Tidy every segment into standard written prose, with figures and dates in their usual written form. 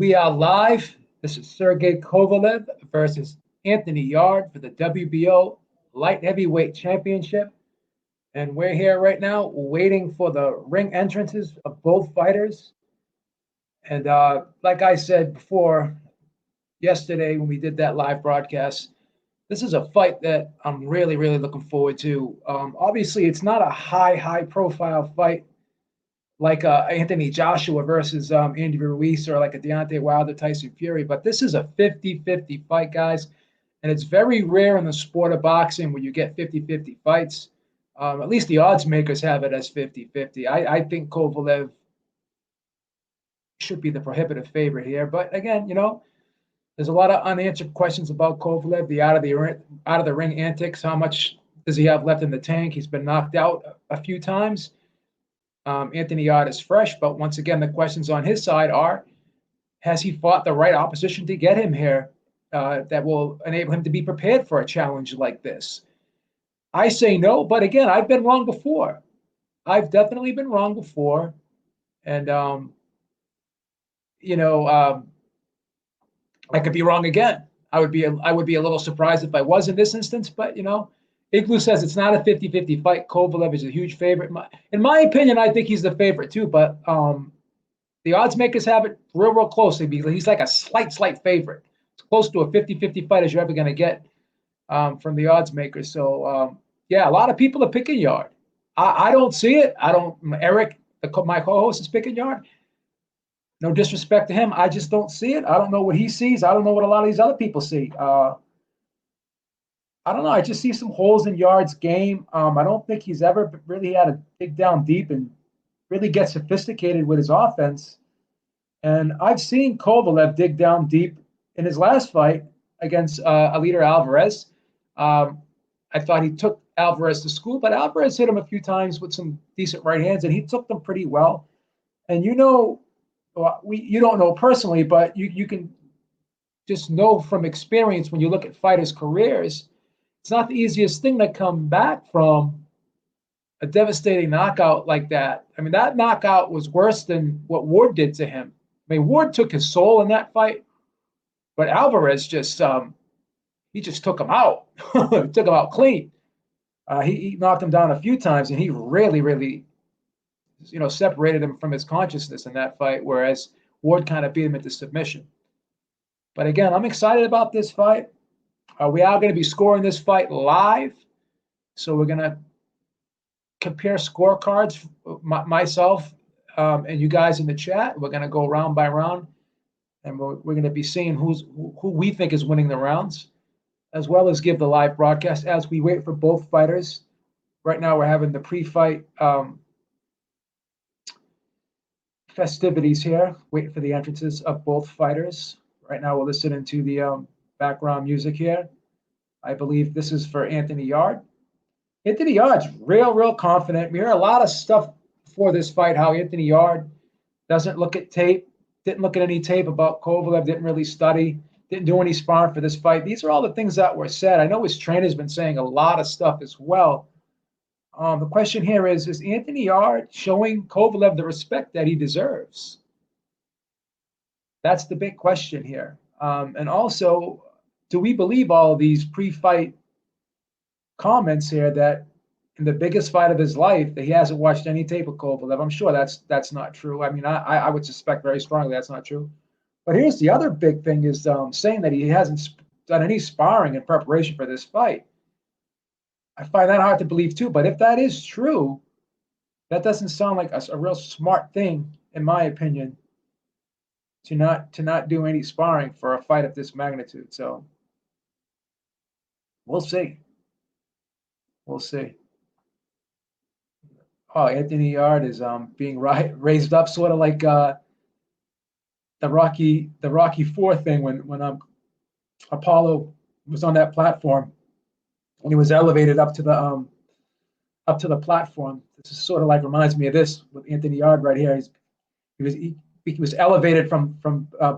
We are live. This is Sergey Kovalev versus Anthony Yarde for the WBO Light Heavyweight Championship. And we're here right now waiting for the ring entrances of both fighters. And like I said before, yesterday when we did that live broadcast, this is a fight that I'm really, really looking forward to. Obviously, it's not a high profile fight like Anthony Joshua versus Andy Ruiz or like a Deontay Wilder, Tyson Fury. But this is a 50-50 fight, guys. And it's very rare in the sport of boxing where you get 50-50 fights. At least the odds makers have it as 50-50. I think Kovalev should be the prohibitive favorite here. But again, there's a lot of unanswered questions about Kovalev, the out of the ring antics. How much does he have left in the tank? He's been knocked out a few times. Anthony Yarde is fresh, but once again, the questions on his side are, has he fought the right opposition to get him here that will enable him to be prepared for a challenge like this? I say no, but again, I've been wrong before. I've definitely been wrong before. And, I could be wrong again. I would be a little surprised if I was in this instance, but, Igloo says it's not a 50-50 fight. Kovalev is a huge favorite. In my opinion, I think he's the favorite too, but the odds makers have it real closely because he's like a slight favorite. It's close to a 50-50 fight as you're ever going to get from the odds makers. So, yeah, a lot of people are picking Yarde. I don't see it. Eric, my co-host, is picking Yarde. No disrespect to him. I just don't see it. I don't know what he sees. I don't know what a lot of these other people see. I don't know. I just see some holes in Yarde's game. I don't think he's ever really had to dig down deep and really get sophisticated with his offense. And I've seen Kovalev dig down deep in his last fight against Alida Alvarez. I thought he took Alvarez to school, but Alvarez hit him a few times with some decent right hands, and he took them pretty well. And you don't know personally, but you can just know from experience when you look at fighters' careers, it's not the easiest thing to come back from a devastating knockout like that. I mean, that knockout was worse than what Ward did to him. I mean, Ward took his soul in that fight, but Alvarez just took him out. Took him out clean. He knocked him down a few times, and he really, separated him from his consciousness in that fight, whereas Ward kind of beat him into submission. But again, I'm excited about this fight. We are going to be scoring this fight live, so we're going to compare scorecards, myself and you guys in the chat. We're going to go round by round, and we're going to be seeing who we think is winning the rounds, as well as give the live broadcast as we wait for both fighters. Right now, we're having the pre-fight festivities here, waiting for the entrances of both fighters. Right now, we're listening to the background music here. I believe this is for Anthony Yarde. Anthony Yarde's real confident. We hear a lot of stuff before this fight, how Anthony Yarde doesn't look at tape, didn't look at any tape about Kovalev, didn't really study, didn't do any sparring for this fight. These are all the things that were said. I know his trainer's been saying a lot of stuff as well. The question here is Anthony Yarde showing Kovalev the respect that he deserves? That's the big question here. And also, do we believe all of these pre-fight comments here that in the biggest fight of his life that he hasn't watched any tape of Kovalev? I'm sure that's not true. I mean, I would suspect very strongly that's not true. But here's the other big thing is saying that he hasn't done any sparring in preparation for this fight. I find that hard to believe too. But if that is true, that doesn't sound like a real smart thing, in my opinion, to not do any sparring for a fight of this magnitude. So we'll see. We'll see. Oh, Anthony Yarde is being raised up, sort of like the Rocky IV thing when Apollo was on that platform and he was elevated up to the platform. This is sort of like reminds me of this with Anthony Yarde right here. He was elevated from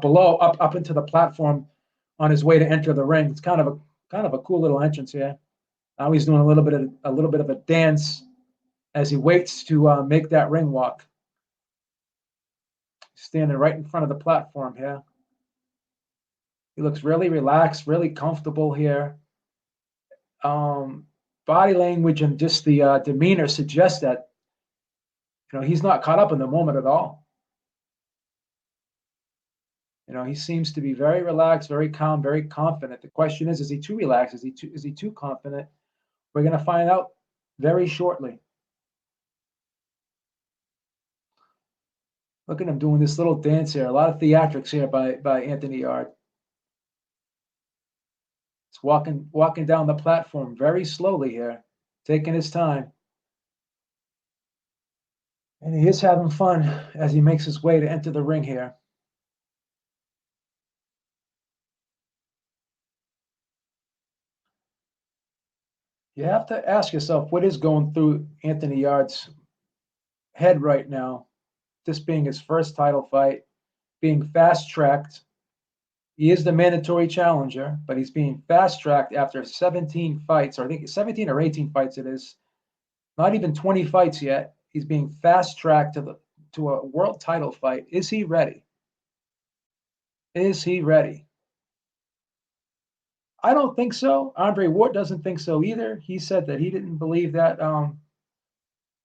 below up into the platform on his way to enter the ring. It's kind of a cool little entrance here. Now he's doing a little bit of a dance as he waits to make that ring walk. Standing right in front of the platform here. He looks really relaxed, really comfortable here. Um, Body language and just the demeanor suggests that he's not caught up in the moment at all. He seems to be very relaxed, very calm, very confident. The question is he too relaxed? Is he too confident? We're going to find out very shortly. Look at him doing this little dance here. A lot of theatrics here by Anthony Yarde. He's walking down the platform very slowly here, taking his time. And he is having fun as he makes his way to enter the ring here. You have to ask yourself what is going through Anthony Yarde's head right now, this being his first title fight, being fast-tracked. He is the mandatory challenger, but he's being fast-tracked after 17 fights, or I think 17 or 18 fights it is. Not even 20 fights yet. He's being fast-tracked to a world title fight. Is he ready? Is he ready? I don't think so. Andre Ward doesn't think so either. He said that he didn't believe that.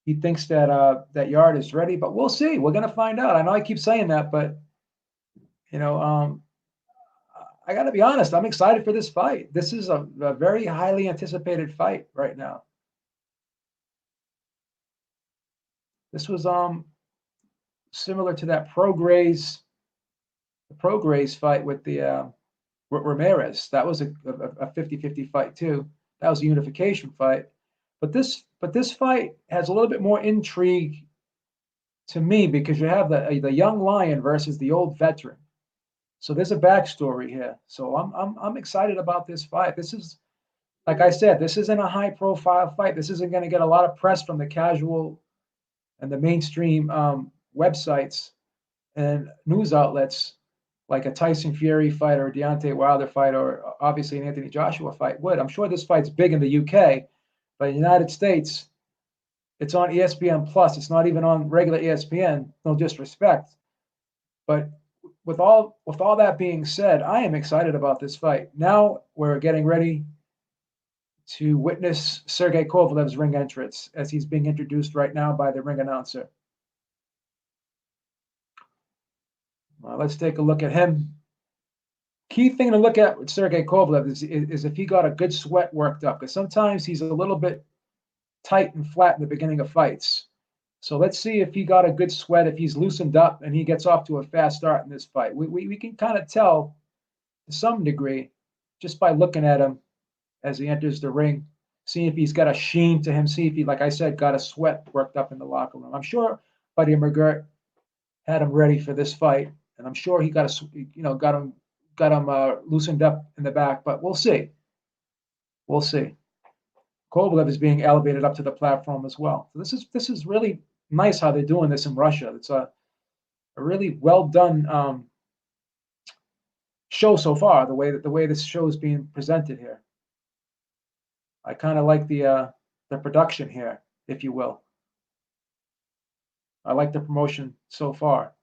He thinks that Yarde is ready, but we'll see. We're going to find out. I know I keep saying that, but I got to be honest. I'm excited for this fight. This is a very highly anticipated fight right now. This was similar to that Prograis fight with the with Ramirez. That was a 50-50 fight too. That was a unification fight. But this fight has a little bit more intrigue to me because you have the young lion versus the old veteran. So there's a backstory here. So I'm excited about this fight. This is, like I said, this isn't a high profile fight. This isn't going to get a lot of press from the casual and the mainstream websites and news outlets like a Tyson Fury fight or a Deontay Wilder fight or obviously an Anthony Joshua fight would. I'm sure this fight's big in the UK, but in the United States, it's on ESPN Plus. It's not even on regular ESPN. No disrespect, but with all that being said, I am excited about this fight. Now we're getting ready to witness Sergey Kovalev's ring entrance as he's being introduced right now by the ring announcer. Let's take a look at him. Key thing to look at with Sergey Kovalev is if he got a good sweat worked up, because sometimes he's a little bit tight and flat in the beginning of fights. So let's see if he got a good sweat, if he's loosened up and he gets off to a fast start in this fight. We can kind of tell to some degree just by looking at him as he enters the ring, seeing if he's got a sheen to him, see if he, like I said, got a sweat worked up in the locker room. I'm sure Buddy McGirt had him ready for this fight, and I'm sure he got him loosened up in the back. But we'll see. We'll see. Kovalev is being elevated up to the platform as well. So this is really nice how they're doing this in Russia. It's a really well done show so far. The way this show is being presented here, I kind of like the production here, if you will. I like the promotion so far,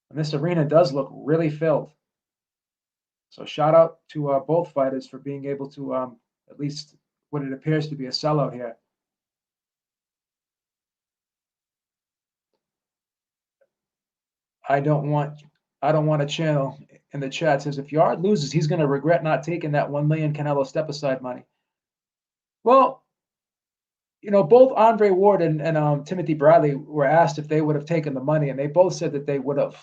and this arena does look really filled. So shout out to both fighters for being able to at least what it appears to be a sellout here. I don't want a channel in the chat says if Yarde loses, he's going to regret not taking that 1 million Canelo step aside money. Well, both Andre Ward and Timothy Bradley were asked if they would have taken the money, and they both said that they would have.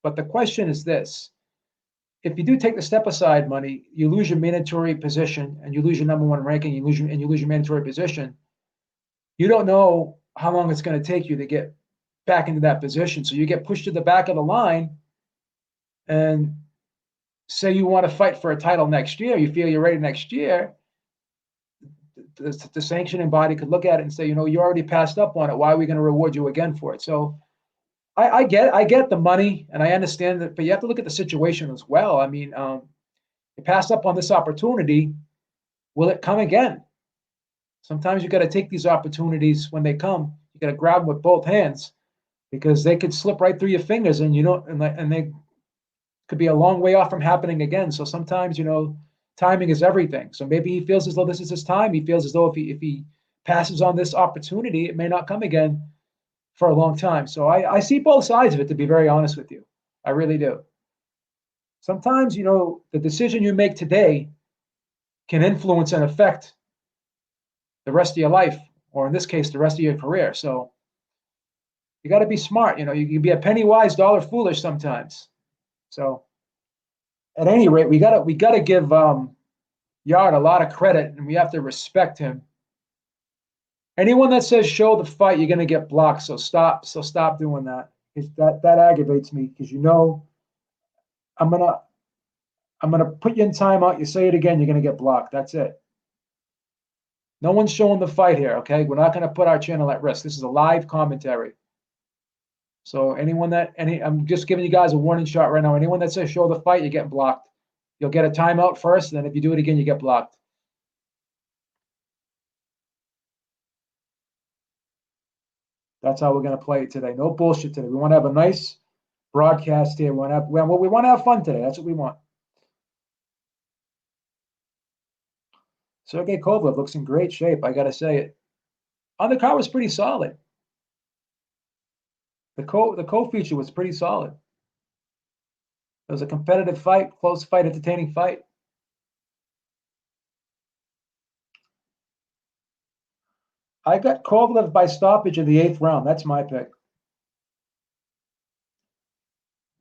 But the question is this: if you do take the step aside money, you lose your mandatory position and you lose your number one ranking, you lose your mandatory position. You don't know how long it's going to take you to get back into that position. So you get pushed to the back of the line, and say you want to fight for a title next year, you feel you're ready next year. The sanctioning body could look at it and say, you already passed up on it. Why are we going to reward you again for it? So I get the money and I understand that, but you have to look at the situation as well. I mean, you passed up on this opportunity. Will it come again? Sometimes you got to take these opportunities when they come. You got to grab them with both hands because they could slip right through your fingers and you don't, and they Could be a long way off from happening again. So sometimes, timing is everything. So maybe he feels as though this is his time. He feels as though if he passes on this opportunity, it may not come again for a long time. So I see both sides of it, to be very honest with you. I really do. Sometimes, the decision you make today can influence and affect the rest of your life, or in this case, the rest of your career. So you got to be smart. You can be a penny wise, dollar foolish sometimes. So at any rate, we gotta give Yard a lot of credit, and we have to respect him. Anyone that says show the fight, you're gonna get blocked. So stop doing that. That aggravates me because I'm gonna I'm gonna put you in timeout. You say it again, you're gonna get blocked. That's it. No one's showing the fight here. Okay, we're not gonna put our channel at risk. This is a live commentary. So I'm just giving you guys a warning shot right now. Anyone that says show the fight, you're getting blocked. You'll get a timeout first, and then if you do it again, you get blocked. That's how we're going to play it today. No bullshit today. We want to have a nice broadcast here. We want to have fun today. That's what we want. Sergey Kovalev looks in great shape. I got to say it. Undercard was pretty solid. The co-feature was pretty solid. It was a competitive fight, close fight, entertaining fight. I got Kovalev by stoppage in the 8th round. That's my pick.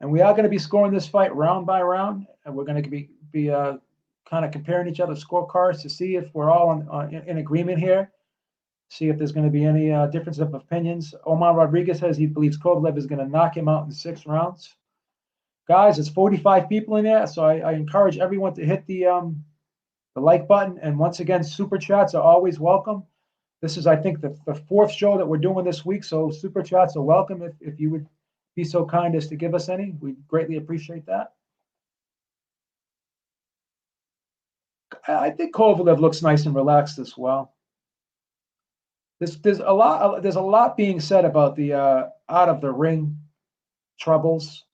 And we are going to be scoring this fight round by round, and we're going to be kind of comparing each other's scorecards to see if we're all in agreement here. See if there's going to be any difference of opinions. Omar Rodriguez says he believes Kovalev is going to knock him out in 6 rounds. Guys, it's 45 people in there, so I encourage everyone to hit the like button. And once again, super chats are always welcome. This is, I think, the 4th show that we're doing this week, so super chats are welcome if you would be so kind as to give us any. We greatly appreciate that. I think Kovalev looks nice and relaxed as well. There's a lot being said about the out of the ring troubles.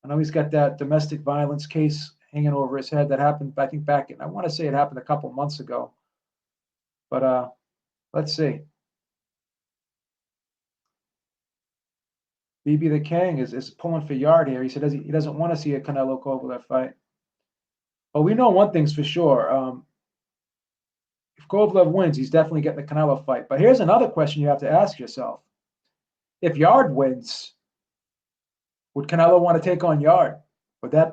I know he's got that domestic violence case hanging over his head that happened, I think, I want to say it happened a couple months ago. But let's see. BB the King is pulling for Yarde here. He said he doesn't want to see a Canelo Kovalev fight. Well, we know one thing's for sure. If Kovalev wins, he's definitely getting the Canelo fight. But here's another question you have to ask yourself. If Yarde wins, would Canelo want to take on Yarde? Would that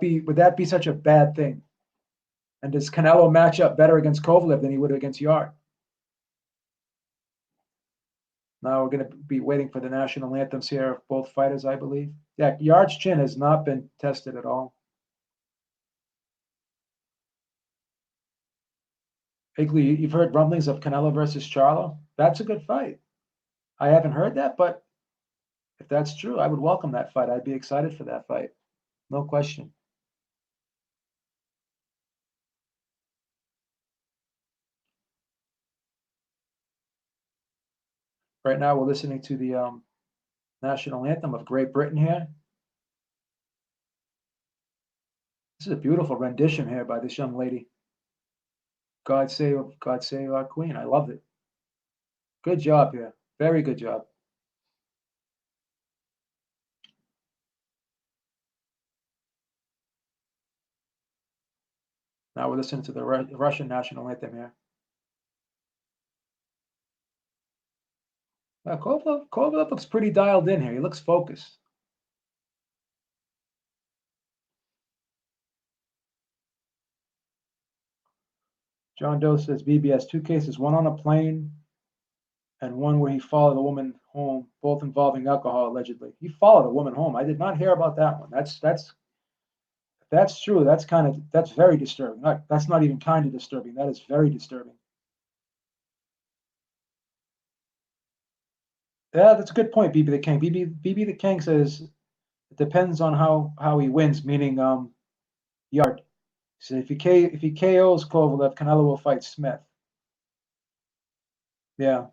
be such a bad thing? And does Canelo match up better against Kovalev than he would against Yarde? Now we're going to be waiting for the national anthems here of both fighters, I believe. Yeah, Yarde's chin has not been tested at all. Higley, you've heard rumblings of Canelo versus Charlo? That's a good fight. I haven't heard that, but if that's true, I would welcome that fight. I'd be excited for that fight. No question. Right now, we're listening to the national anthem of Great Britain here. This is a beautiful rendition here by this young lady. God save our queen. I love it. Good job here. Very good job. Now we're listening to the Russian national anthem here. Kovalev looks pretty dialed in here. He looks focused. John Doe says BB has 2 cases, one on a plane and one where he followed a woman home, both involving alcohol, allegedly. He followed a woman home. I did not hear about that one. That's true. That's very disturbing. That's not even kind of disturbing. That is very disturbing. Yeah, that's a good point, BB the King. BB the King says it depends on how he wins, meaning Yarde. So if he KOs Kovalev, Canelo will fight Smith. Yeah.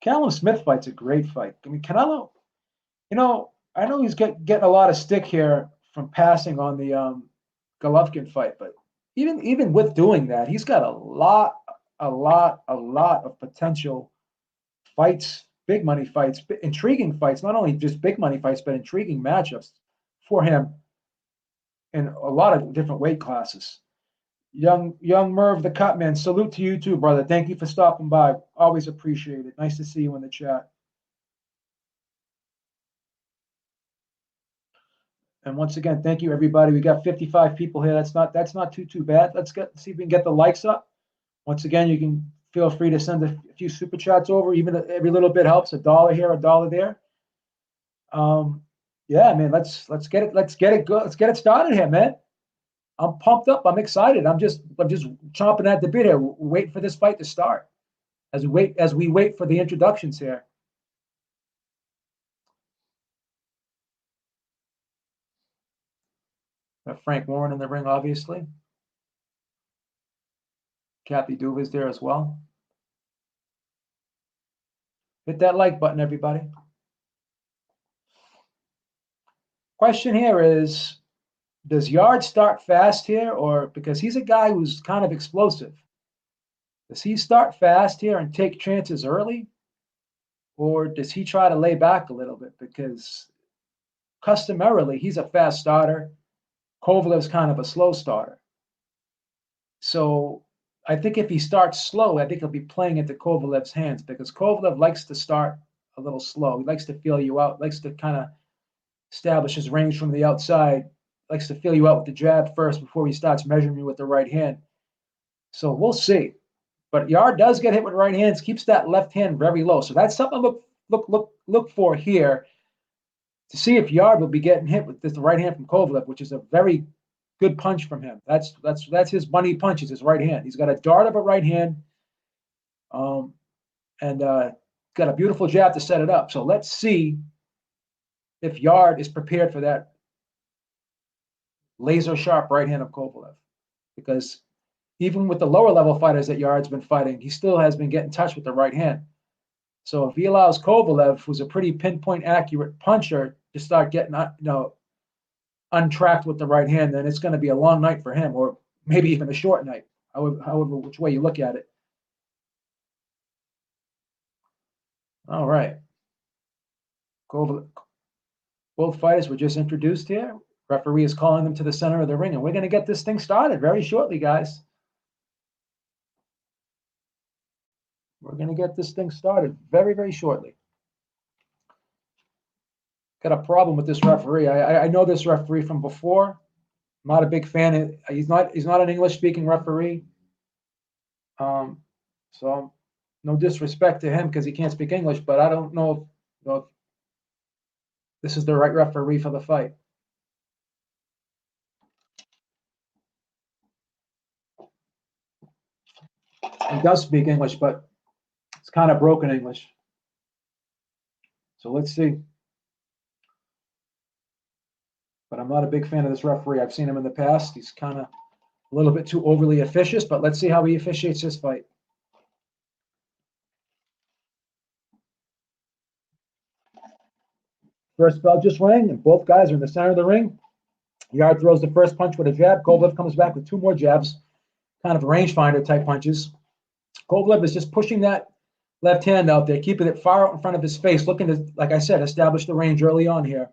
Callum Smith fight's a great fight. I mean, Canelo, I know he's getting a lot of stick here from passing on the Golovkin fight. But even with doing that, he's got a lot of potential fights, big money fights, intriguing fights, not only just big money fights, but intriguing matchups for him in a lot of different weight classes. Young Merv the Cut Man, salute to you too, brother. Thank you for stopping by. Always appreciate it. Nice to see you in the chat. And once again, thank you everybody. We got 55 people here. That's not too bad. Let's see if we can get the likes up. Once again, you can feel free to send a few super chats over. Even every little bit helps. $1 here, $1 there. Yeah, man. Let's get it. Let's get it started here, man. I'm pumped up. I'm excited. I'm just chomping at the bit here, waiting for this fight to start. As we wait for the introductions here. Got Frank Warren in the ring, obviously. Kathy Duva's there as well. Hit that like button, everybody. Question here is, does Yarde start fast here, or because he's a guy who's kind of explosive? Does he start fast here and take chances early, or does he try to lay back a little bit? Because customarily, he's a fast starter. Kovalev's kind of a slow starter. So I think if he starts slow, I think he'll be playing into Kovalev's hands, because Kovalev likes to start a little slow. He likes to feel you out, likes to kind of establish his range from the outside, likes to feel you out with the jab first before he starts measuring you with the right hand. So we'll see. But Yarde does get hit with right hands, keeps that left hand very low. So that's something to look for here, to see if Yarde will be getting hit with this right hand from Kovalev, which is a very good punch from him. That's his money punch, is his right hand. He's got a dart of a right hand, and got a beautiful jab to set it up. So let's see if Yarde is prepared for that laser sharp right hand of Kovalev, because even with the lower level fighters that Yarde's been fighting, he still has been getting touched with the right hand. So if he allows Kovalev, who's a pretty pinpoint accurate puncher, to start getting untracked with the right hand, then it's going to be a long night for him, or maybe even a short night, however which way you look at it. All right. Kovalev, both fighters were just introduced here. Referee is calling them to the center of the ring, and we're going to get this thing started very shortly, guys. We're going to get this thing started very, very shortly. Got a problem with this referee. I know this referee from before. I'm not a big fan. He's not an English-speaking referee. So no disrespect to him because he can't speak English, but I don't know if this is the right referee for the fight. He does speak English, but it's kind of broken English. So let's see. But I'm not a big fan of this referee. I've seen him in the past. He's kind of a little bit too overly officious, but let's see how he officiates this fight. First bell just rang, and both guys are in the center of the ring. Yarde throws the first punch with a jab. Kovalev comes back with two more jabs, kind of rangefinder type punches. Kovalev is just pushing that left hand out there, keeping it far out in front of his face, looking to, like I said, establish the range early on here.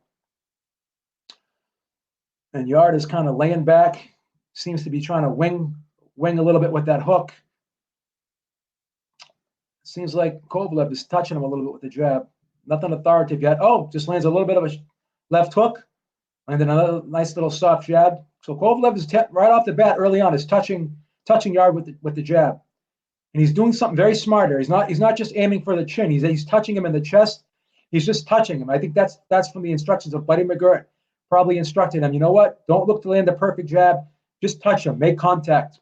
And Yarde is kind of laying back, seems to be trying to wing a little bit with that hook. Seems like Kovalev is touching him a little bit with the jab. Nothing authoritative yet. Oh, just lands a little bit of a left hook, and then another nice little soft jab. So Kovalev is right off the bat early on is touching Yarde with the jab, and he's doing something very smart here. He's not just aiming for the chin. He's touching him in the chest. He's just touching him. I think that's from the instructions of Buddy McGirt. Probably instructed him. You know what? Don't look to land the perfect jab. Just touch him. Make contact.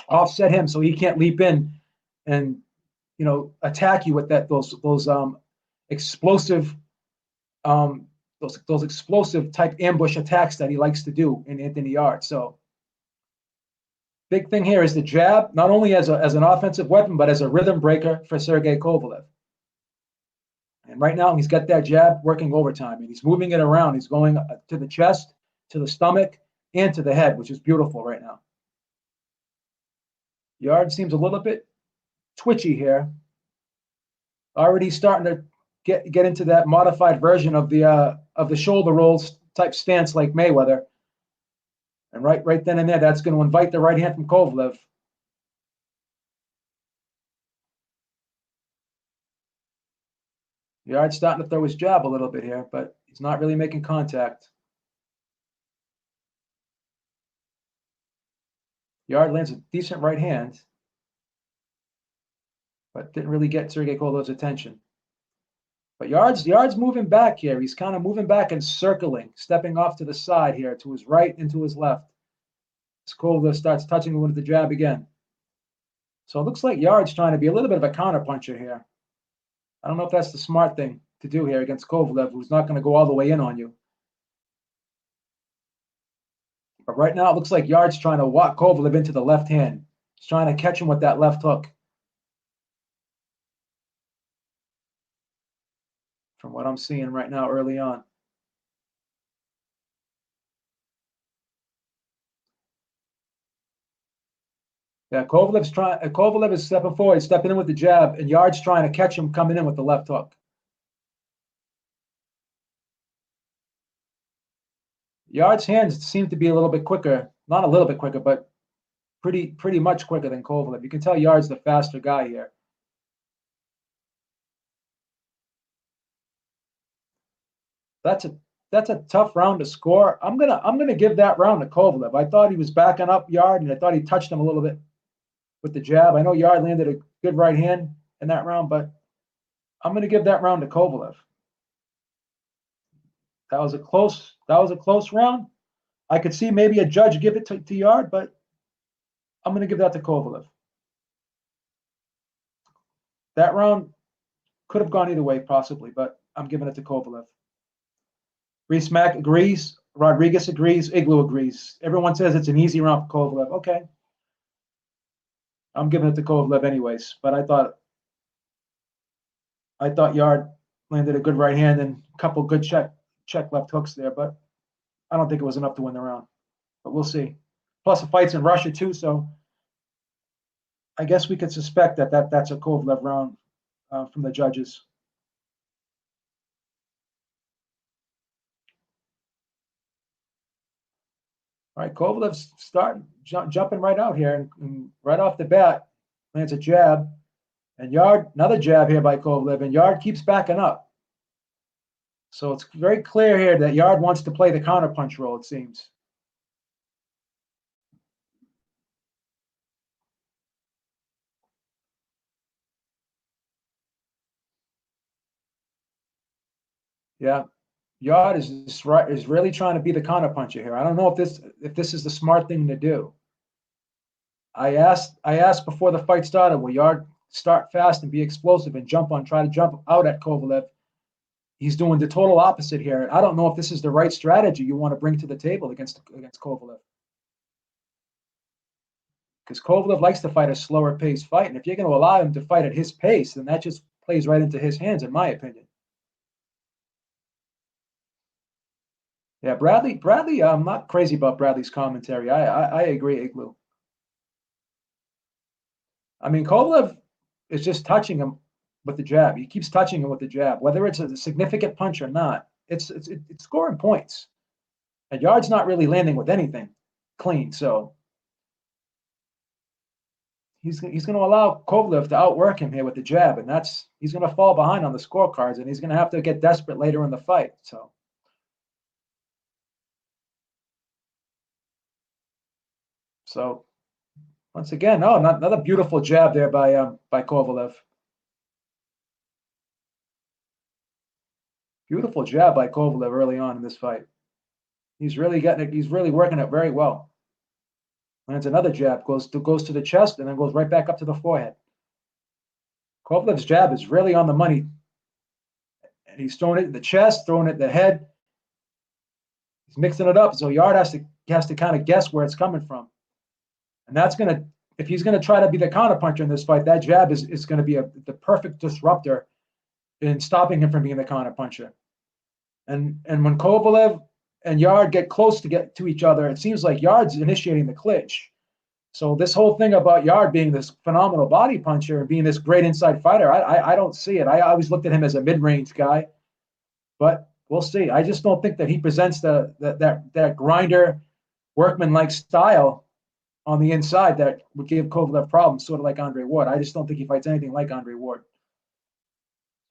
Offset him so he can't leap in and attack you with those explosive those explosive type ambush attacks that he likes to do in Anthony Yarde. So big thing here is the jab, not only as an offensive weapon, but as a rhythm breaker for Sergey Kovalev. And right now he's got that jab working overtime, and he's moving it around. He's going to the chest, to the stomach, and to the head, which is beautiful right now. Yarde seems a little bit twitchy here. Already starting to get into that modified version of the shoulder rolls type stance like Mayweather. And right then and there, that's going to invite the right hand from Kovalev. Yarde's starting to throw his jab a little bit here, but he's not really making contact. Yarde lands a decent right hand, but didn't really get Sergey Kovalev's attention. But Yarde's moving back here. He's kind of moving back and circling, stepping off to the side here, to his right and to his left. As Kovalev starts touching him with the jab again. So it looks like Yarde's trying to be a little bit of a counterpuncher here. I don't know if that's the smart thing to do here against Kovalev, who's not going to go all the way in on you. But right now, it looks like Yarde's trying to walk Kovalev into the left hand. He's trying to catch him with that left hook. From what I'm seeing right now early on. Yeah, Kovalev is stepping forward, stepping in with the jab, and Yarde's trying to catch him coming in with the left hook. Yarde's hands seem to be a little bit quicker, not a little bit quicker, but pretty much quicker than Kovalev. You can tell Yarde's the faster guy here. That's a tough round to score. I'm gonna give that round to Kovalev. I thought he was backing up Yarde, and I thought he touched him a little bit with the jab. I know Yarde landed a good right hand in that round, but I'm gonna give that round to Kovalev. That was a close round. I could see maybe a judge give it to Yarde, but I'm gonna give that to Kovalev. That round could have gone either way, possibly, but I'm giving it to Kovalev. Reese Mack agrees. Rodriguez agrees. Igloo agrees. Everyone says it's an easy round for Kovalev. Okay. I'm giving it to Kovalev anyways, but I thought Yarde landed a good right hand and a couple good check left hooks there, but I don't think it was enough to win the round. But we'll see. Plus, the fight's in Russia too, so I guess we could suspect that's a Kovalev round from the judges. All right, Kovalev's jumping right out here, and right off the bat, lands a jab, and Yarde, another jab here by Kovalev, and Yarde keeps backing up. So it's very clear here that Yarde wants to play the counterpunch role, it seems. Yeah, Yarde is really trying to be the counterpuncher here. I don't know if this is the smart thing to do. I asked before the fight started, will Yarde start fast and be explosive and try to jump out at Kovalev? He's doing the total opposite here. I don't know if this is the right strategy you want to bring to the table against Kovalev. Because Kovalev likes to fight a slower paced fight, and if you're going to allow him to fight at his pace, then that just plays right into his hands, in my opinion. Yeah, Bradley. I'm not crazy about Bradley's commentary. I agree, Igloo. I mean, Kovalev is just touching him with the jab. He keeps touching him with the jab, whether it's a significant punch or not. It's scoring points, and Yarde's not really landing with anything clean. So he's going to allow Kovalev to outwork him here with the jab, and he's going to fall behind on the scorecards, and he's going to have to get desperate later in the fight. So once again, another beautiful jab there by Kovalev. Beautiful jab by Kovalev early on in this fight. He's really getting it. He's really working it very well. Lands another jab, goes to the chest, and then goes right back up to the forehead. Kovalev's jab is really on the money. And he's throwing it in the chest, throwing it in the head. He's mixing it up, so Yarde has to kind of guess where it's coming from. And that's going to, if he's going to try to be the counterpuncher in this fight, that jab is going to be the perfect disruptor in stopping him from being the counterpuncher. And when Kovalev and Yarde get close to get to each other, it seems like Yarde's initiating the clinch. So this whole thing about Yarde being this phenomenal body puncher and being this great inside fighter, I don't see it. I always looked at him as a mid-range guy, but we'll see. I just don't think that he presents that grinder, workman-like style on the inside that would give Kovalev problems, sort of like Andre Ward. I just don't think he fights anything like Andre Ward.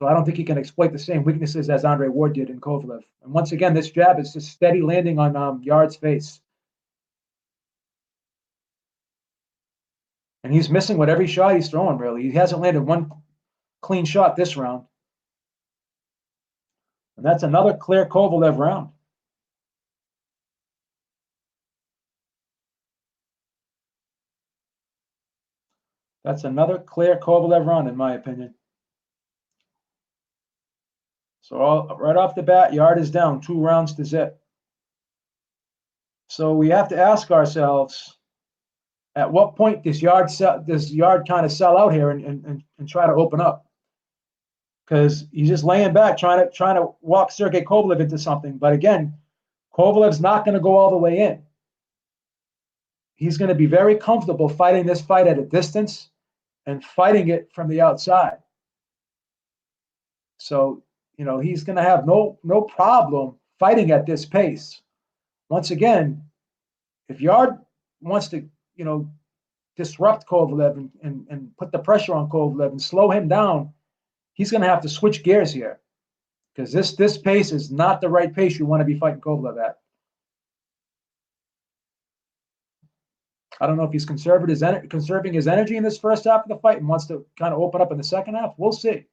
So I don't think he can exploit the same weaknesses as Andre Ward did in Kovalev. And once again, this jab is just steady landing on Yarde's face. And he's missing with every shot he's throwing, really. He hasn't landed one clean shot this round. And that's another clear Kovalev round. That's another clear Kovalev round, in my opinion. So right off the bat, Yarde is down 2 rounds to zip. So we have to ask ourselves, at what point does Yarde kind of sell out here and try to open up? Because he's just laying back, trying to walk Sergey Kovalev into something. But again, Kovalev's not going to go all the way in. He's going to be very comfortable fighting this fight at a distance and fighting it from the outside. So, he's going to have no problem fighting at this pace. Once again, if Yarde wants to, disrupt Kovalev and put the pressure on Kovalev and slow him down, he's going to have to switch gears here, because this pace is not the right pace you want to be fighting Kovalev at. I don't know if he's conserving his energy in this first half of the fight and wants to kind of open up in the second half. We'll see.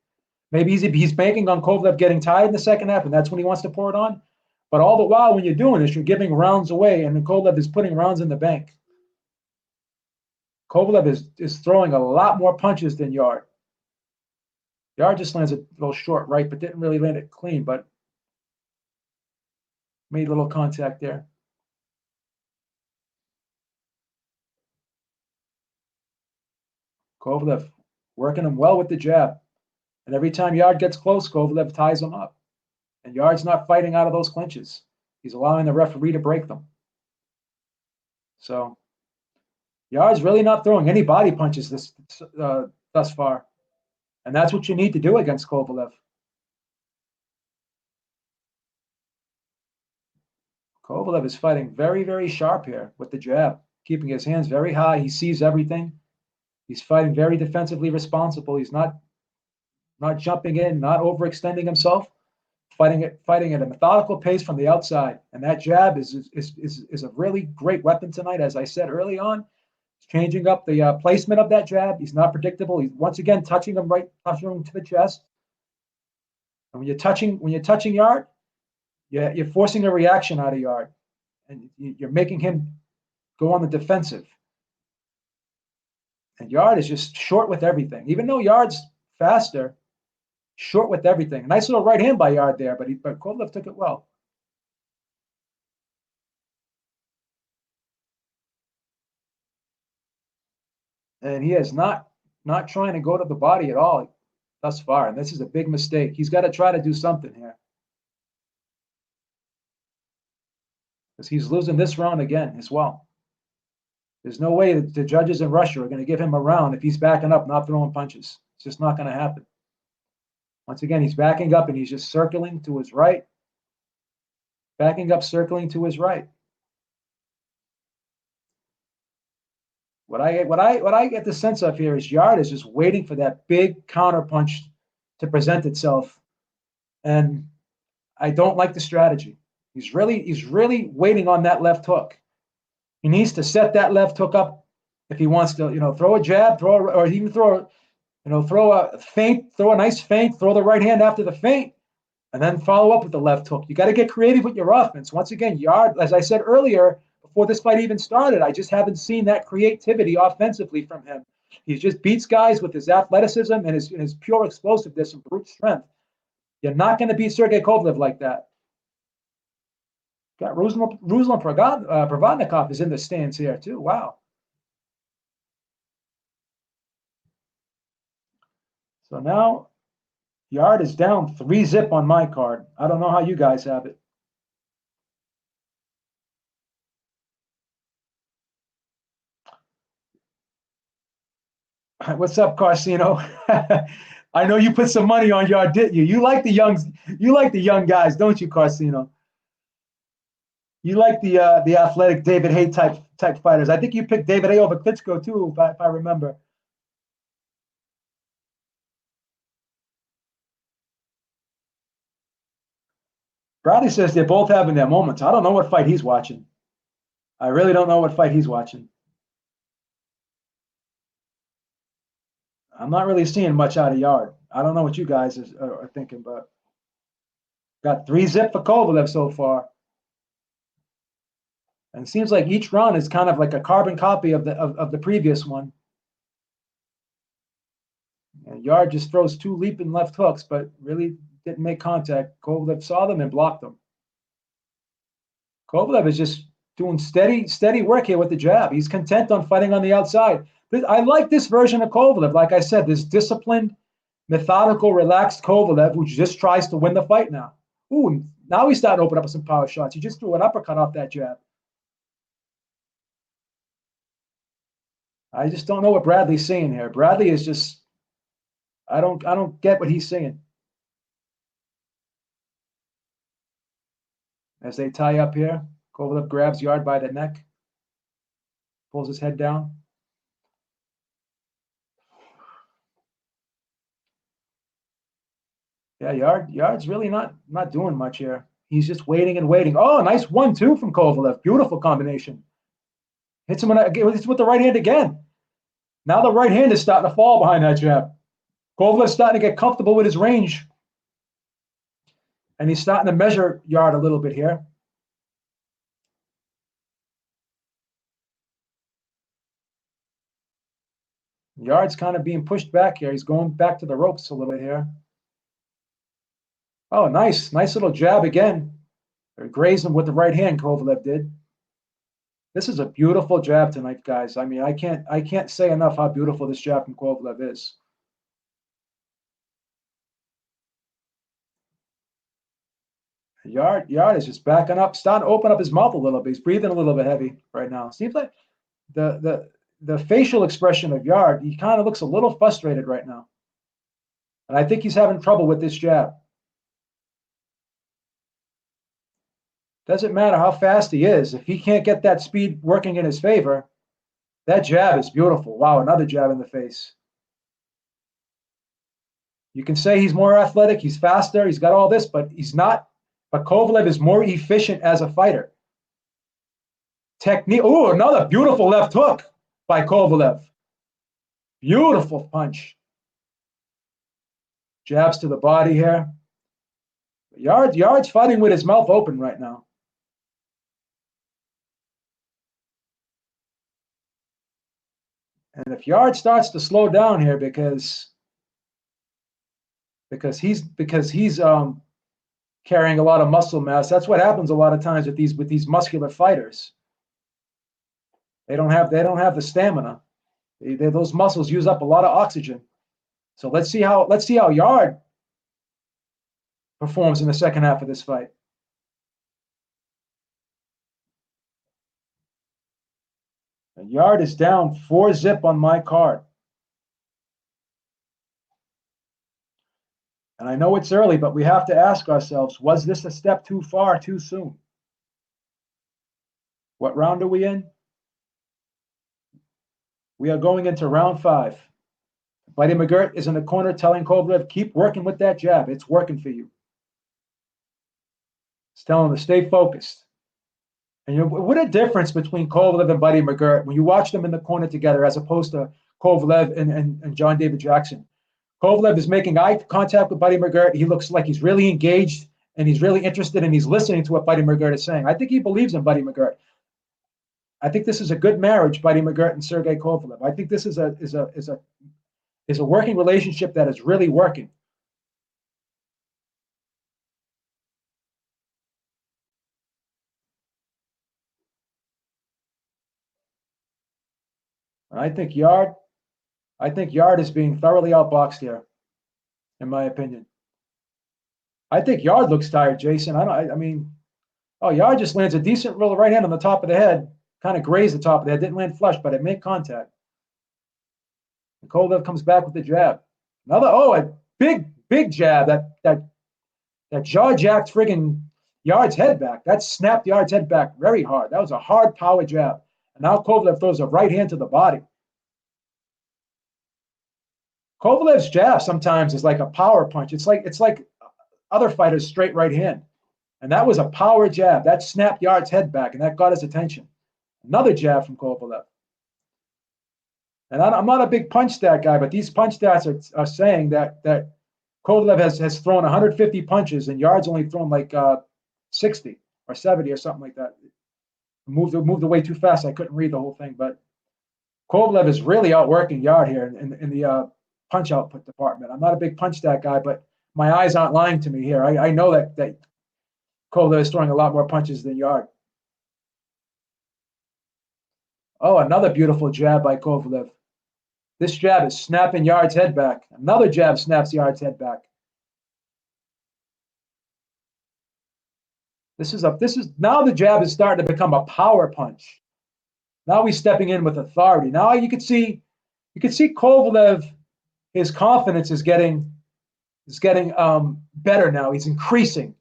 Maybe he's banking on Kovalev getting tired in the second half, and that's when he wants to pour it on. But all the while, when you're doing this, you're giving rounds away, and Kovalev is putting rounds in the bank. Kovalev is throwing a lot more punches than Yarde. Yarde just lands a little short right, but didn't really land it clean, but made a little contact there. Kovalev working him well with the jab. And every time Yarde gets close, Kovalev ties him up. And Yarde's not fighting out of those clinches. He's allowing the referee to break them. So Yarde's really not throwing any body punches thus far. And that's what you need to do against Kovalev. Kovalev is fighting very, very sharp here with the jab, keeping his hands very high. He sees everything. He's fighting very defensively responsible. He's not jumping in, not overextending himself, fighting at a methodical pace from the outside. And that jab is a really great weapon tonight. As I said early on, he's changing up the placement of that jab. He's not predictable. He's once again touching him to the chest. And when you're touching Yarde, you're forcing a reaction out of Yarde, and you're making him go on the defensive. And Yarde is just short with everything. Even though Yarde's faster, short with everything. Nice little right hand by Yarde there, but Kovalev took it well. And he is not trying to go to the body at all thus far. And this is a big mistake. He's got to try to do something here, because he's losing this round again as well. There's no way that the judges in Russia are going to give him a round if he's backing up, not throwing punches. It's just not going to happen. Once again, he's backing up and he's just circling to his right. Backing up, circling to his right. What I get the sense of here is Yarde is just waiting for that big counter punch to present itself, and I don't like the strategy. He's really waiting on that left hook. He needs to set that left hook up if he wants to, throw a jab, or even throw a feint, throw a nice feint, throw the right hand after the feint, and then follow up with the left hook. You got to get creative with your offense. Once again, Yarde, as I said earlier, before this fight even started, I just haven't seen that creativity offensively from him. He just beats guys with his athleticism and his pure explosiveness and brute strength. You're not going to beat Sergey Kovalev like that. Got Ruslan Provodnikov is in the stands here too. Wow. So now Yarde is down 3-0 on my card. I don't know how you guys have it. What's up, Carcino? I know you put some money on Yarde, didn't you? You like the young guys, don't you, Carcino? You like the athletic David Hay type fighters. I think you picked David Hay over Klitschko too, if I remember. Bradley says they're both having their moments. I don't know what fight he's watching. I really don't know what fight he's watching. I'm not really seeing much out of Yarde. I don't know what you guys are thinking, but got 3-zip for Kovalev so far. And it seems like each run is kind of like a carbon copy of the previous one. And Yarde just throws 2 leaping left hooks, but really didn't make contact. Kovalev saw them and blocked them. Kovalev is just doing steady work here with the jab. He's content on fighting on the outside. I like this version of Kovalev. Like I said, this disciplined, methodical, relaxed Kovalev who just tries to win the fight now. Ooh, now he's starting to open up some power shots. He just threw an uppercut off that jab. I just don't know what Bradley's seeing here. Bradley is just, I don't get what he's seeing. As they tie up here, Kovalev grabs Yarde by the neck, pulls his head down. Yeah, Yarde's really not doing much here. He's just waiting and waiting. Oh, nice 1-2 from Kovalev. Beautiful combination. Hits him with the right hand again. Now the right hand is starting to fall behind that jab. Kovalev's starting to get comfortable with his range. And he's starting to measure Yarde a little bit here. Yarde's kind of being pushed back here. He's going back to the ropes a little bit here. Oh, nice little jab again. Grazed him with the right hand, Kovalev did. This is a beautiful jab tonight, guys. I mean, I can't say enough how beautiful this jab from Kovalev is. Yarde is just backing up, starting to open up his mouth a little bit. He's breathing a little bit heavy right now. Seems like the facial expression of Yarde, he kind of looks a little frustrated right now. And I think he's having trouble with this jab. Doesn't matter how fast he is. If he can't get that speed working in his favor, that jab is beautiful. Wow, another jab in the face. You can say he's more athletic, he's faster, he's got all this, but he's not. But Kovalev is more efficient as a fighter. Technique. Oh, another beautiful left hook by Kovalev. Beautiful punch. Jabs to the body here. Yarde's fighting with his mouth open right now. And if Yarde starts to slow down here because he's carrying a lot of muscle mass, that's what happens a lot of times with these muscular fighters. They don't have the stamina. Those muscles use up a lot of oxygen. So let's see how Yarde performs in the second half of this fight. And Yarde is down 4-zip on my card. And I know it's early, but we have to ask ourselves, was this a step too far too soon? What round are we in? We are going into round 5. Buddy McGirt is in the corner telling Kovalev, keep working with that jab. It's working for you. It's telling him to stay focused. And what a difference between Kovalev and Buddy McGirt when you watch them in the corner together as opposed to Kovalev and John David Jackson. Kovalev is making eye contact with Buddy McGirt. He looks like he's really engaged and he's really interested and he's listening to what Buddy McGirt is saying. I think he believes in Buddy McGirt. I think this is a good marriage, Buddy McGirt and Sergey Kovalev. I think this is a working relationship that is really working. And I think Yarde is being thoroughly outboxed here, in my opinion. I think Yarde looks tired, Jason. Yarde just lands a decent little right hand on the top of the head, kind of grazed the top of the head, didn't land flush, but it made contact. And Kovalev comes back with the jab. A big jab that jaw-jacked friggin' Yarde's head back. That snapped Yarde's head back very hard. That was a hard power jab. And now Kovalev throws a right hand to the body. Kovalev's jab sometimes is like a power punch. It's like other fighters' straight right hand. And that was a power jab. That snapped Yarde's head back, and that got his attention. Another jab from Kovalev. And I'm not a big punch stat guy, but these punch stats are saying that Kovalev has thrown 150 punches, and Yarde's only thrown like 60 or 70 or something like that. Moved away too fast. I couldn't read the whole thing, but Kovalev is really outworking Yarde here in the punch output department. I'm not a big punch stat guy, but my eyes aren't lying to me here. I know that Kovalev is throwing a lot more punches than Yarde. Oh, another beautiful jab by Kovalev. This jab is snapping Yarde's head back. Another jab snaps Yarde's head back. This is now the jab is starting to become a power punch. Now he's stepping in with authority. Now you can see Kovalev, his confidence is getting better now. He's increasing.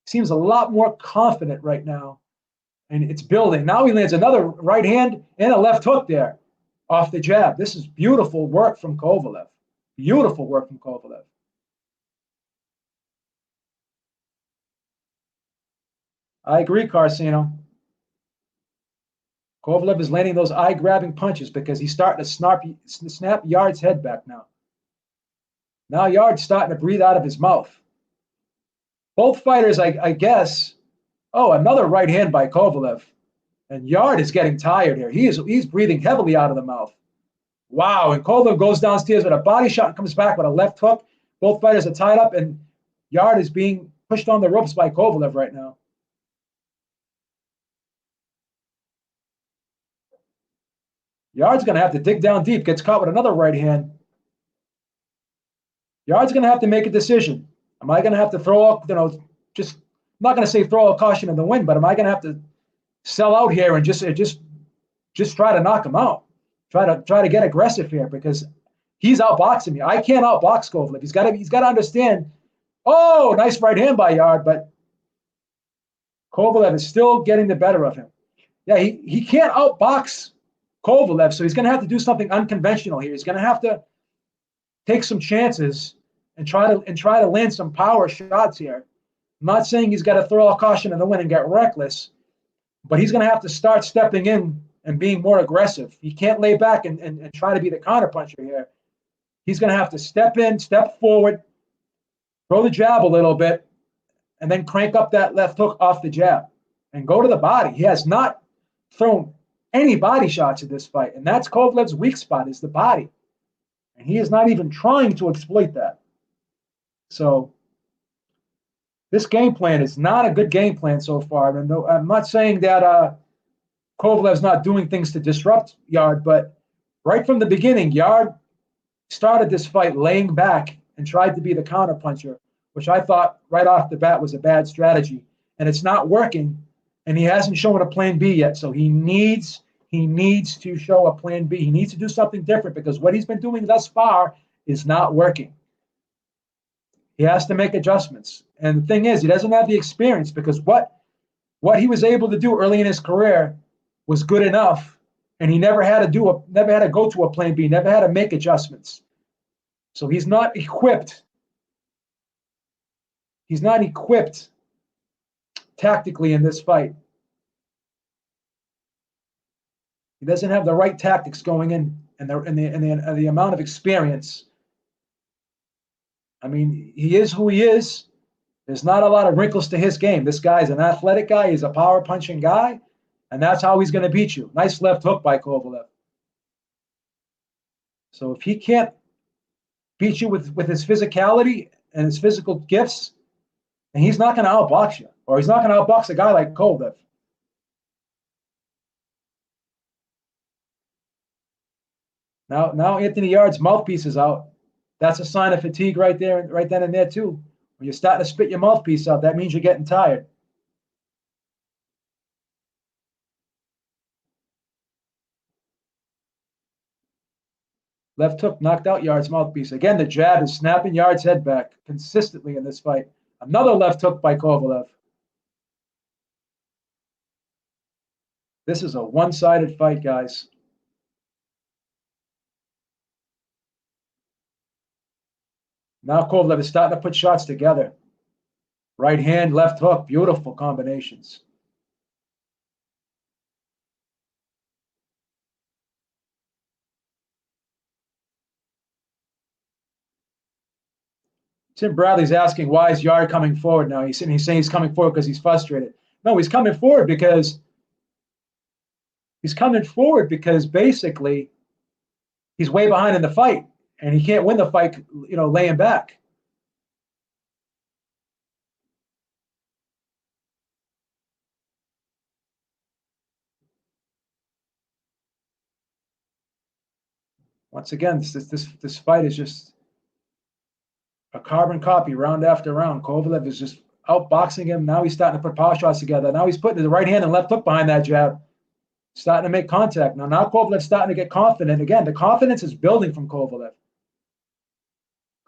Seems a lot more confident right now, and it's building. Now he lands another right hand and a left hook there off the jab. This is beautiful work from Kovalev. Beautiful work from Kovalev. I agree, Carcino. Kovalev is landing those eye-grabbing punches because he's starting to snap Yarde's head back now. Now Yarde's starting to breathe out of his mouth. Both fighters, I guess. Oh, another right hand by Kovalev. And Yarde is getting tired here. He's breathing heavily out of the mouth. Wow, and Kovalev goes downstairs with a body shot and comes back with a left hook. Both fighters are tied up, and Yarde is being pushed on the ropes by Kovalev right now. Yarde's going to have to dig down deep, gets caught with another right hand. Yarde's going to have to make a decision. Am I going to have to throw up, I'm not going to say throw a caution in the wind, but am I going to have to sell out here and just try to knock him out? Try to get aggressive here because he's outboxing me. I can't outbox Kovalev. He's got to understand. Oh, nice right hand by Yarde, but Kovalev is still getting the better of him. Yeah, he can't outbox Kovalev, so he's going to have to do something unconventional here. He's going to have to take some chances and try to land some power shots here. I'm not saying he's got to throw a caution in the wind and get reckless, but he's going to have to start stepping in and being more aggressive. He can't lay back and try to be the counterpuncher here. He's going to have to step in, step forward, throw the jab a little bit, and then crank up that left hook off the jab and go to the body. He has not thrown any body shots in this fight, and that's Kovalev's weak spot is the body. And he is not even trying to exploit that. So this game plan is not a good game plan so far. And I'm not saying that Kovalev's not doing things to disrupt Yarde, but right from the beginning, Yarde started this fight laying back and tried to be the counterpuncher, which I thought right off the bat was a bad strategy. And it's not working, and he hasn't shown a plan B yet. So he needs to show a plan B. He needs to do something different because what he's been doing thus far is not working. He has to make adjustments. And the thing is, he doesn't have the experience because what he was able to do early in his career was good enough, and he never had to go to a plan B, never had to make adjustments. So he's not equipped. He's not equipped tactically in this fight. He doesn't have the right tactics going in, and the amount of experience. I mean, he is who he is. There's not a lot of wrinkles to his game. This guy's an athletic guy. He's a power punching guy, and that's how he's going to beat you. Nice left hook by Kovalev. So if he can't beat you with his physicality and his physical gifts, then he's not going to outbox you, or he's not going to outbox a guy like Kovalev. Now Anthony Yarde's mouthpiece is out. That's a sign of fatigue right there, right then and there too. When you're starting to spit your mouthpiece out, that means you're getting tired. Left hook knocked out Yarde's mouthpiece. Again, the jab is snapping Yarde's head back consistently in this fight. Another left hook by Kovalev. This is a one-sided fight, guys. Now Kovalev is starting to put shots together. Right hand, left hook, beautiful combinations. Tim Bradley's asking, why is Yarde coming forward now? He's saying he's coming forward because he's frustrated. No, he's coming forward because basically he's way behind in the fight, and he can't win the fight, laying back. Once again, this fight is just a carbon copy, round after round. Kovalev is just outboxing him. Now he's starting to put power shots together. Now he's putting the right hand and left hook behind that jab, starting to make contact. Now Kovalev's starting to get confident. Again, the confidence is building from Kovalev.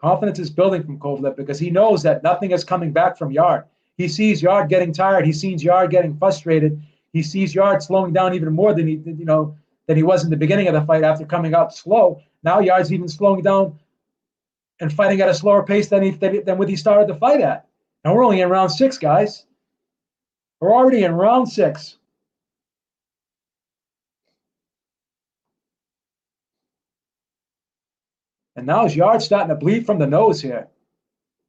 Confidence is building from Kovalev because he knows that nothing is coming back from Yarde. He sees Yarde getting tired. He sees Yarde getting frustrated. He sees Yarde slowing down even more than he was in the beginning of the fight after coming out slow. Now Yarde's even slowing down and fighting at a slower pace than what he started the fight at. And we're only in round 6, guys. We're already in round 6. And now Yarde's starting to bleed from the nose here.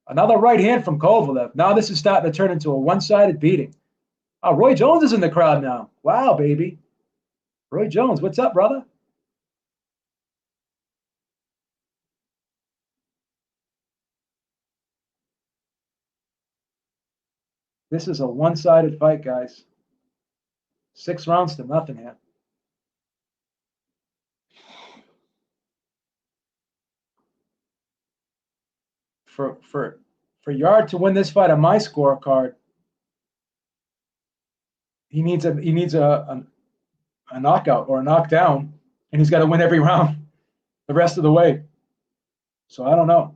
Another right hand from Kovalev. Now this is starting to turn into a one-sided beating. Oh, Roy Jones is in the crowd now. Wow, baby. Roy Jones, what's up, brother? This is a one-sided fight, guys. 6 rounds to nothing here. For Yarde to win this fight on my scorecard, he needs a knockout or a knockdown, and he's got to win every round the rest of the way. So I don't know.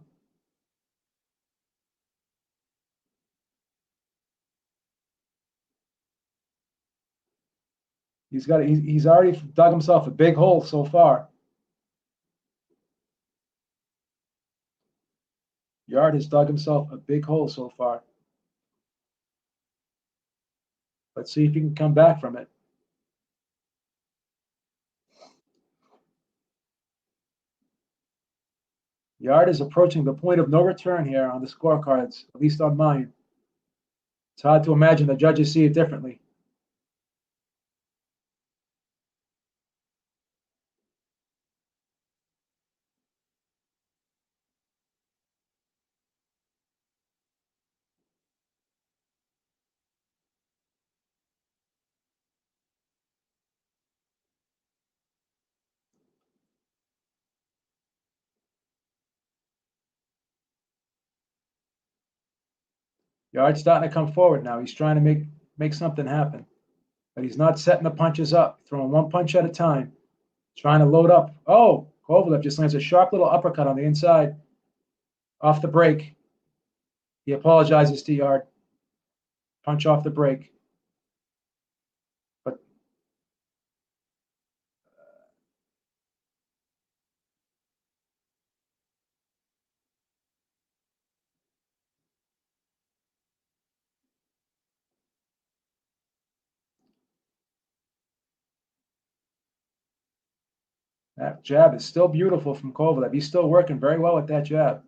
He's already dug himself a big hole so far. Yarde has dug himself a big hole so far. Let's see if he can come back from it. Yarde is approaching the point of no return here on the scorecards, at least on mine. It's hard to imagine the judges see it differently. Yarde's starting to come forward now. He's trying to make something happen. But he's not setting the punches up, throwing one punch at a time, trying to load up. Oh, Kovalev just lands a sharp little uppercut on the inside, off the break. He apologizes to Yarde. Punch off the break. But that jab is still beautiful from Kovalev. He's still working very well with that jab.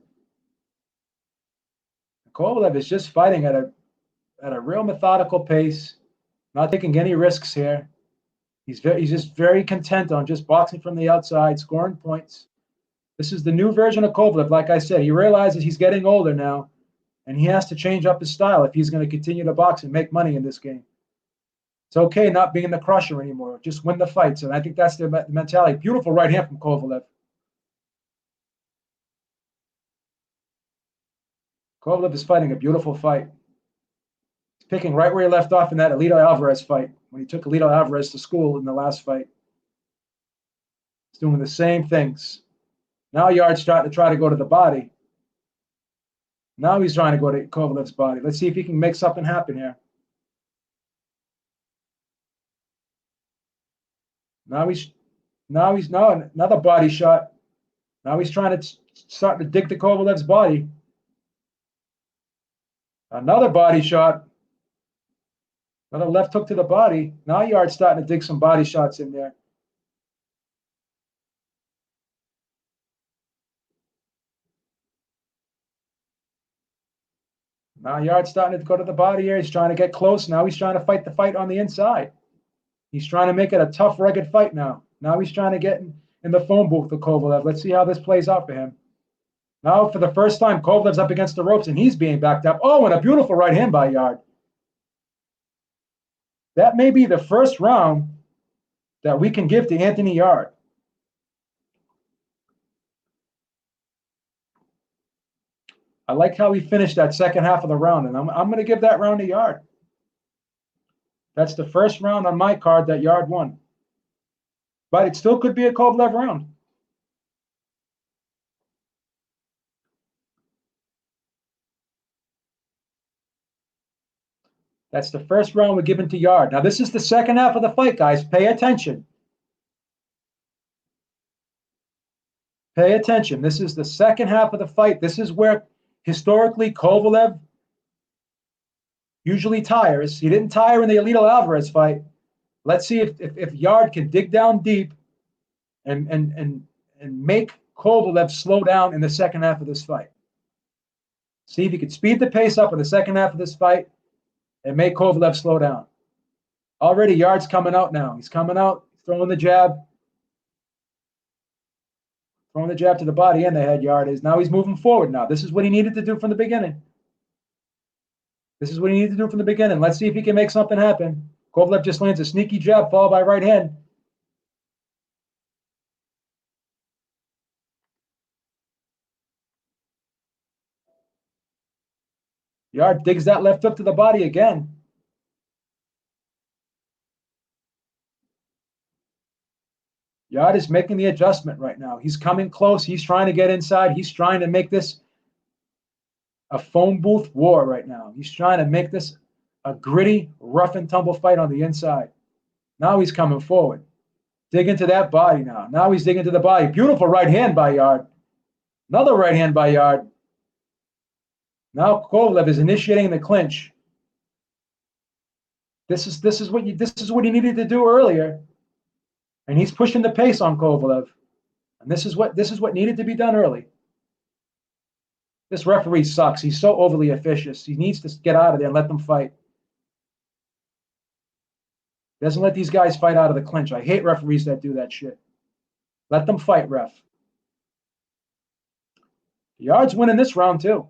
Kovalev is just fighting at a real methodical pace, not taking any risks here. He's just very content on just boxing from the outside, scoring points. This is the new version of Kovalev. Like I said, he realizes he's getting older now, and he has to change up his style if he's going to continue to box and make money in this game. It's okay not being the crusher anymore. Just win the fights, and I think that's the mentality. Beautiful right hand from Kovalev. Kovalev is fighting a beautiful fight. He's picking right where he left off in that Alito Alvarez fight, when he took Alito Alvarez to school in the last fight. He's doing the same things. Now Yard's starting to try to go to the body. Now he's trying to go to Kovalev's body. Let's see if he can make something happen here. Now another body shot. Now he's trying to start to dig to Kovalev's body. Another body shot. Another left hook to the body. Now Yard's starting to dig some body shots in there. Now Yard's starting to go to the body here. He's trying to get close. Now he's trying to fight the fight on the inside. He's trying to make it a tough, rugged fight now. Now he's trying to get in the phone booth with Kovalev. Let's see how this plays out for him. Now, for the first time, Kovalev's up against the ropes, and he's being backed up. Oh, and a beautiful right hand by Yarde. That may be the first round that we can give to Anthony Yarde. I like how he finished that second half of the round, and I'm going to give that round to Yarde. That's the first round on my card that Yarde won. But it still could be a Kovalev round. That's the first round we're giving to Yarde. Now, this is the second half of the fight, guys. Pay attention. Pay attention. This is the second half of the fight. This is where, historically, Kovalev usually tires. He didn't tire in the Alito Alvarez fight. Let's see if Yarde can dig down deep and make Kovalev slow down in the second half of this fight. See if he can speed the pace up in the second half of this fight and make Kovalev slow down. Already, Yarde's coming out now. He's coming out, throwing the jab. Throwing the jab to the body and the head, Yarde is. Now he's moving forward now. This is what he needed to do from the beginning. This is what he needed to do from the beginning. Let's see if he can make something happen. Kovalev just lands a sneaky jab, followed by right hand. Yarde digs that left hook to the body again. Yarde is making the adjustment right now. He's coming close. He's trying to get inside. He's trying to make this a phone booth war right now. He's trying to make this a gritty, rough and tumble fight on the inside. Now he's coming forward. Dig into that body now. Now he's digging into the body. Beautiful right hand by Yarde. Another right hand by Yarde. Now Kovalev is initiating the clinch. This is what he needed to do earlier, and he's pushing the pace on Kovalev. And this is what needed to be done early. This referee sucks. He's so overly officious. He needs to get out of there and let them fight. Doesn't let these guys fight out of the clinch. I hate referees that do that shit. Let them fight, ref. Yarde's winning this round too.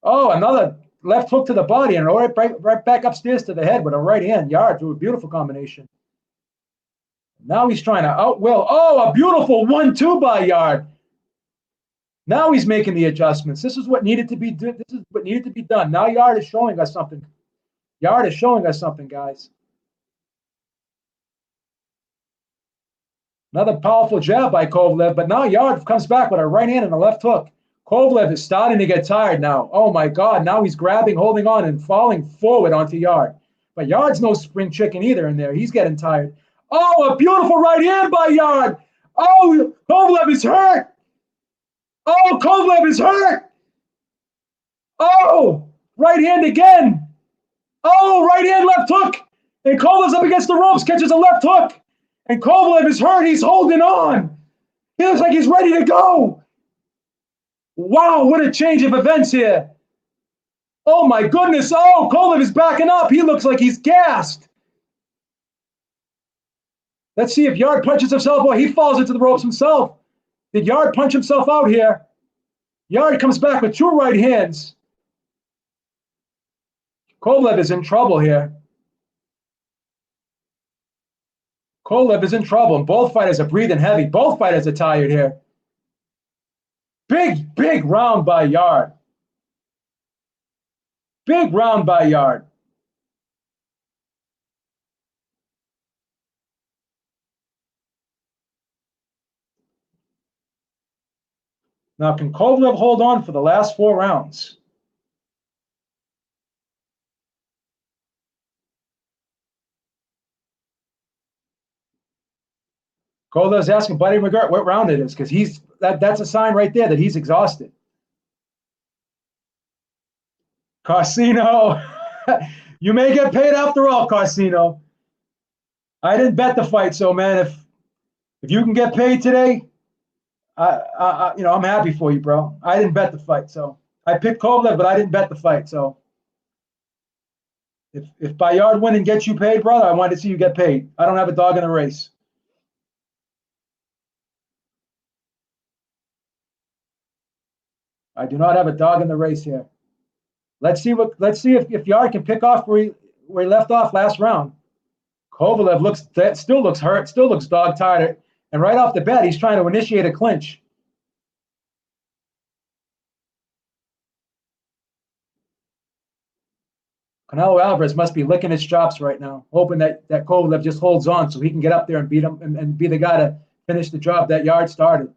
Oh, another left hook to the body and right back upstairs to the head with a right hand. Yarde threw a beautiful combination. Now he's trying to outwill. Oh, a beautiful 1-2 by Yarde. Now he's making the adjustments. This is what needed to be done. This is what needed to be done. Now Yarde is showing us something. Yarde is showing us something, guys. Another powerful jab by Kovalev, but now Yarde comes back with a right hand and a left hook. Kovalev is starting to get tired now. Oh my God! Now he's grabbing, holding on, and falling forward onto Yarde. But Yarde's no spring chicken either in there. He's getting tired. Oh, a beautiful right hand by Yarde. Oh, Kovalev is hurt. Oh, Kovalev is hurt. Oh, right hand again. Oh, right hand, left hook. And Kovalev's up against the ropes, catches a left hook. And Kovalev is hurt. He's holding on. He looks like he's ready to go. Wow, what a change of events here. Oh, my goodness. Oh, Kovalev is backing up. He looks like he's gassed. Let's see if Yarde punches himself. Oh, he falls into the ropes himself. Did Yarde punch himself out here? Yarde comes back with two right hands. Kovalev is in trouble here. Kovalev is in trouble, and both fighters are breathing heavy. Both fighters are tired here. Big round by Yarde. Big round by Yarde. Now, can Kovalev hold on for the last 4 rounds? Kovalev's asking Buddy McGirt what round it is, because that's a sign right there that he's exhausted. Carsino, you may get paid after all, Carsino. I didn't bet the fight, so man, if you can get paid today, I'm happy for you, bro. I didn't bet the fight, so I picked Kovalev, but I didn't bet the fight. So if Bayard winning gets you paid, brother, I wanted to see you get paid. I don't have a dog in the race. I do not have a dog in the race here. Let's see if Yarde can pick off where he left off last round. Kovalev still looks hurt, still looks dog tired, and right off the bat, he's trying to initiate a clinch. Canelo Alvarez must be licking his chops right now, hoping that Kovalev just holds on so he can get up there and beat him and be the guy to finish the job that Yarde started.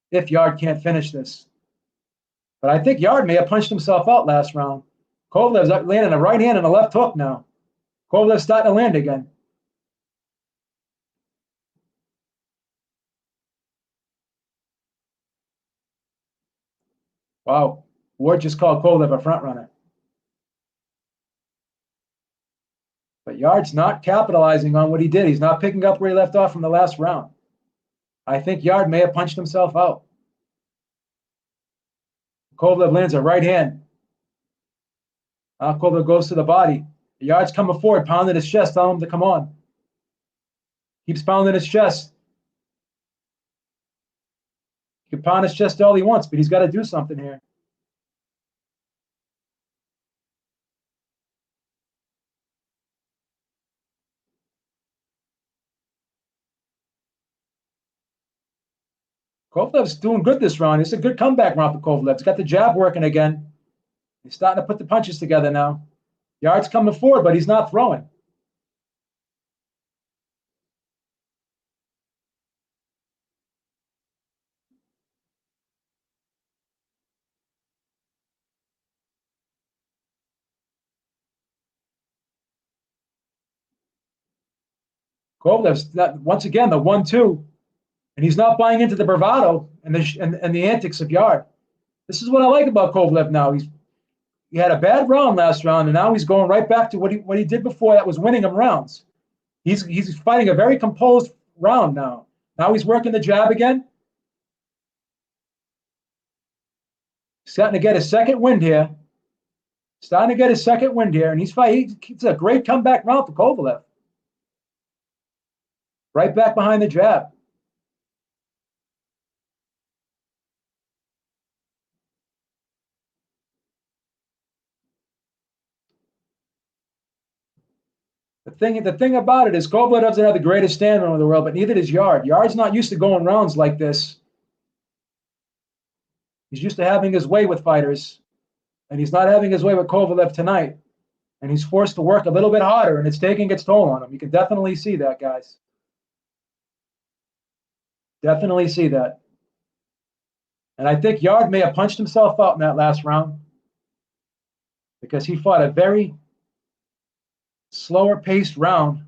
If Yarde can't finish this. But I think Yarde may have punched himself out last round. Kovalev's landing a right hand and a left hook now. Kovalev's starting to land again. Wow. Ward just called Kovalev a front runner. But Yarde's not capitalizing on what he did. He's not picking up where he left off from the last round. I think Yarde may have punched himself out. Kovalev lands a right hand. Kovalev goes to the body. Yarde's coming forward, pounding his chest, telling him to come on. Keeps pounding his chest. He can pound his chest all he wants, but he's got to do something here. Kovalev's doing good this round. It's a good comeback round for Kovalev. He's got the jab working again. He's starting to put the punches together now. Yarde's coming forward, but he's not throwing. Kovalev's once again the 1-2, and he's not buying into the bravado and the antics of Yarde. This is what I like about Kovalev now. He had a bad round last round, and now he's going right back to what he did before. That was winning him rounds. He's fighting a very composed round now. Now he's working the jab again. Starting to get his second wind here. And he's fighting. It's a great comeback round for Kovalev. Right back behind the jab. The thing about it is Kovalev doesn't have the greatest stamina in the world, but neither does Yarde. Yarde's not used to going rounds like this. He's used to having his way with fighters, and he's not having his way with Kovalev tonight. And he's forced to work a little bit harder, and it's taking its toll on him. You can definitely see that, guys. Definitely see that. And I think Yarde may have punched himself out in that last round because he fought a very slower paced round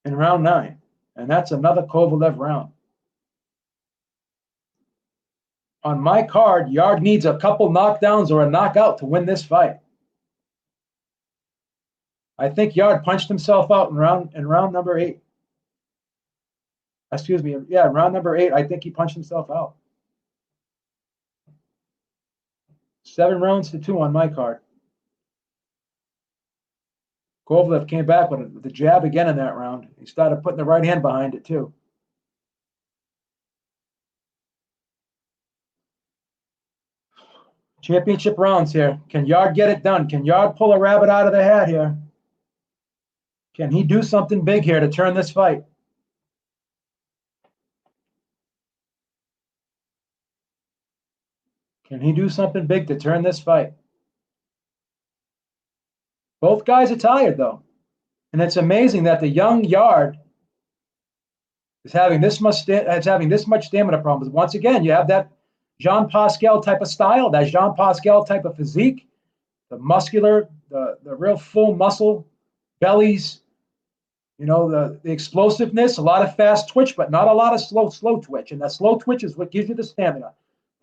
in round 9. And that's another Kovalev round. On my card, Yarde needs a couple knockdowns or a knockout to win this fight. I think Yarde punched himself out in round number 8. Excuse me. Yeah, round number 8, I think he punched himself out. 7-2 on my card. Kovalev came back with the jab again in that round. He started putting the right hand behind it, too. Championship rounds here. Can Yarde get it done? Can Yarde pull a rabbit out of the hat here? Can he do something big here to turn this fight? Can he do something big to turn this fight? Both guys are tired, though. And it's amazing that the young Yarde is having this much stamina problems. Once again, you have that Jean Pascal type of style, that Jean Pascal type of physique, the muscular, the real full muscle bellies, the explosiveness, a lot of fast twitch, but not a lot of slow twitch. And that slow twitch is what gives you the stamina.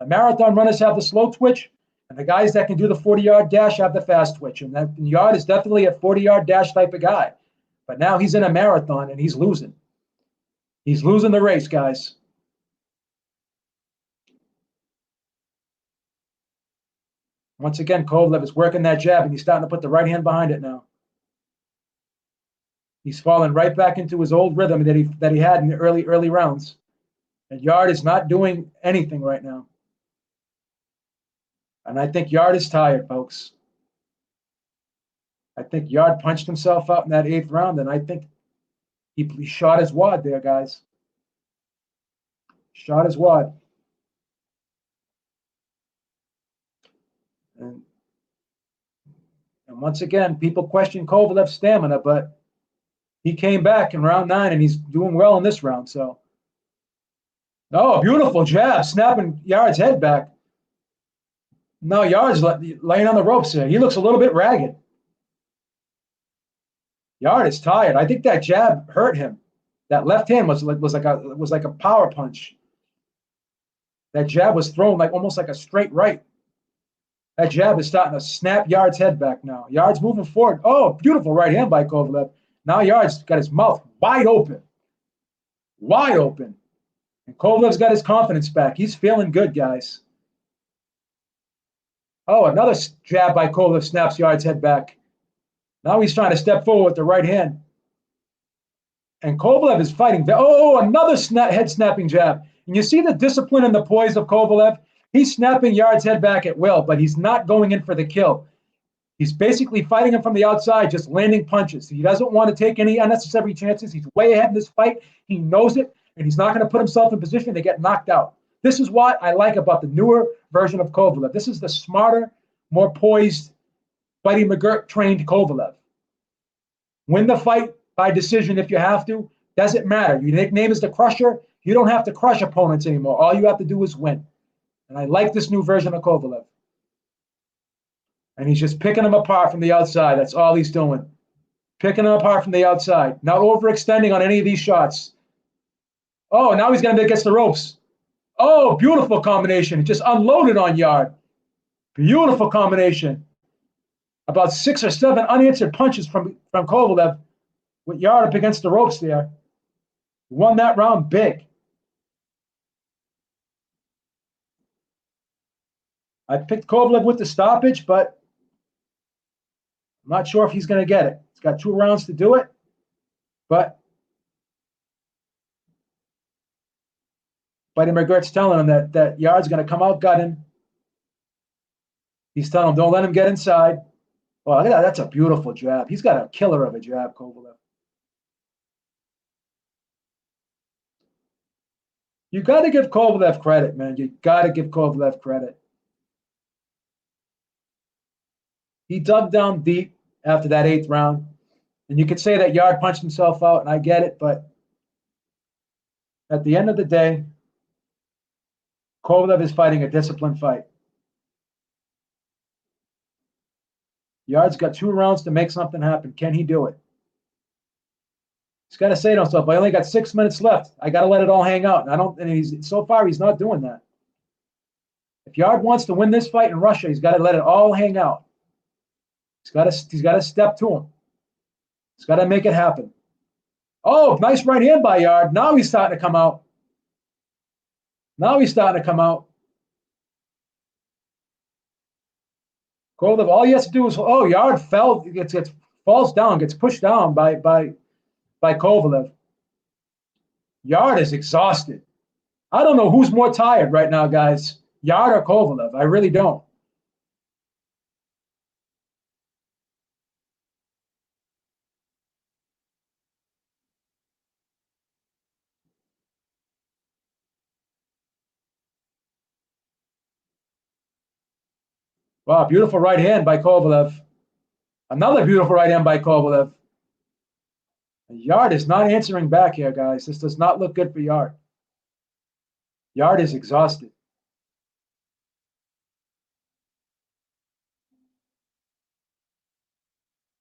The marathon runners have the slow twitch, and the guys that can do the 40-yard dash have the fast twitch. And Yarde is definitely a 40-yard dash type of guy. But now he's in a marathon, and he's losing. He's losing the race, guys. Once again, Kovalev is working that jab, and he's starting to put the right hand behind it now. He's falling right back into his old rhythm that he had in the early rounds. And Yarde is not doing anything right now. And I think Yarde is tired, folks. I think Yarde punched himself out in that 8th round, and I think he shot his wad there, guys. Shot his wad. And once again, people question Kovalev's stamina, but he came back in round 9, and he's doing well in this round. So, oh, beautiful jab, snapping Yarde's head back. No, Yarde's laying on the ropes there. He looks a little bit ragged. Yarde is tired. I think that jab hurt him. That left hand was like a power punch. That jab was thrown almost like a straight right. That jab is starting to snap Yarde's head back now. Yarde's moving forward. Oh, beautiful right hand by Kovalev. Now Yarde's got his mouth wide open. Wide open. And Kovalev's got his confidence back. He's feeling good, guys. Oh, another jab by Kovalev snaps Yarde's head back. Now he's trying to step forward with the right hand. And Kovalev is fighting. Oh, another head snapping jab. And you see the discipline and the poise of Kovalev? He's snapping Yarde's head back at will, but he's not going in for the kill. He's basically fighting him from the outside, just landing punches. He doesn't want to take any unnecessary chances. He's way ahead in this fight. He knows it, and he's not going to put himself in position to get knocked out. This is what I like about the newer version of Kovalev. This is the smarter, more poised, Buddy McGirt-trained Kovalev. Win the fight by decision if you have to. Doesn't matter. Your nickname is the Crusher. You don't have to crush opponents anymore. All you have to do is win. And I like this new version of Kovalev. And he's just picking them apart from the outside. That's all he's doing. Picking them apart from the outside. Not overextending on any of these shots. Oh, now he's going to be against the ropes. Oh, beautiful combination. Just unloaded on Yarde. Beautiful combination. About 6 or 7 unanswered punches from Kovalev with Yarde up against the ropes there. Won that round big. I picked Kovalev with the stoppage, but I'm not sure if he's going to get it. He's got 2 rounds to do it, but Buddy McGirt's telling him that Yarde's going to come out gutting. He's telling him, don't let him get inside. Oh, look at that. That's a beautiful jab. He's got a killer of a jab, Kovalev. You got to give Kovalev credit, man. You got to give Kovalev credit. He dug down deep after that 8th round. And you could say that Yarde punched himself out, and I get it, but at the end of the day, Kovalev is fighting a disciplined fight. Yarde's got 2 rounds to make something happen. Can he do it? He's got to say to himself, I only got 6 minutes left. I got to let it all hang out. So far, he's not doing that. If Yarde wants to win this fight in Russia, he's got to let it all hang out. He's got to step to him. He's got to make it happen. Oh, nice right hand by Yarde. Now he's starting to come out. Kovalev, all he has to do is, Yarde falls down, gets pushed down by Kovalev. Yarde is exhausted. I don't know who's more tired right now, guys. Yarde or Kovalev. I really don't. Wow, beautiful right hand by Kovalev. Another beautiful right hand by Kovalev. Yarde is not answering back here, guys. This does not look good for Yarde. Yarde is exhausted.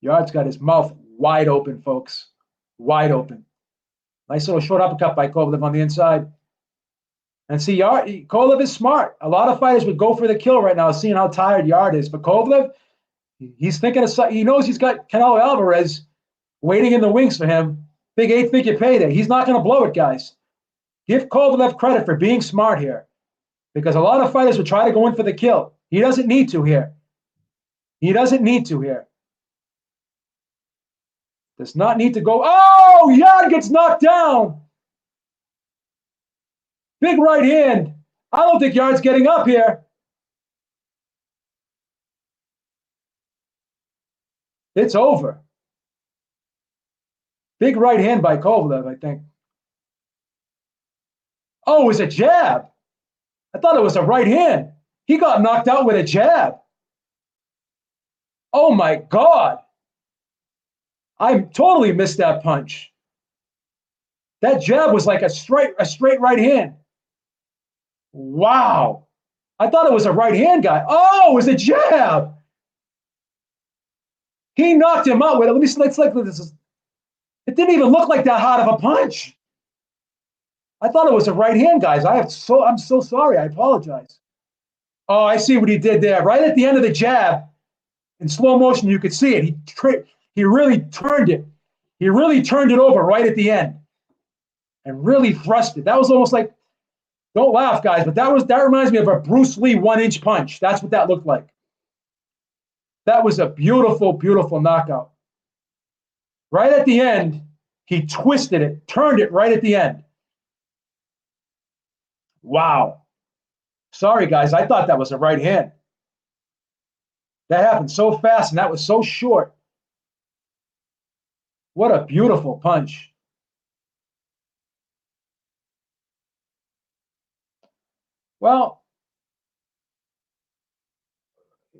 Yarde's got his mouth wide open, folks. Wide open. Nice little short uppercut by Kovalev on the inside. And see, Kovalev is smart. A lot of fighters would go for the kill right now, seeing how tired Yarde is. But Kovalev, he's thinking of something. He knows he's got Canelo Alvarez waiting in the wings for him. Big 8-figure payday. He's not going to blow it, guys. Give Kovalev credit for being smart here, because a lot of fighters would try to go in for the kill. He doesn't need to here. He doesn't need to here. Does not need to go. Oh, Yarde gets knocked down. Big right hand. I don't think Yarde's getting up here. It's over. Big right hand by Kovalev, I think. Oh, it was a jab. I thought it was a right hand. He got knocked out with a jab. Oh, my God. I totally missed that punch. That jab was like a straight right hand. Wow. I thought it was a right hand guy. Oh, it was a jab. He knocked him out with it. Let me see. Let's this. It didn't even look like that hard of a punch. I thought it was a right hand, guys. I'm so sorry. I apologize. Oh, I see what he did there. Right at the end of the jab, in slow motion, you could see it. He really turned it. He really turned it over right at the end, and really thrust it. That was almost like, don't laugh, guys, but that reminds me of a Bruce Lee 1-inch punch. That's what that looked like. That was a beautiful, beautiful knockout. Right at the end, he twisted it, turned it right at the end. Wow. Sorry, guys. I thought that was a right hand. That happened so fast, and that was so short. What a beautiful punch. Well,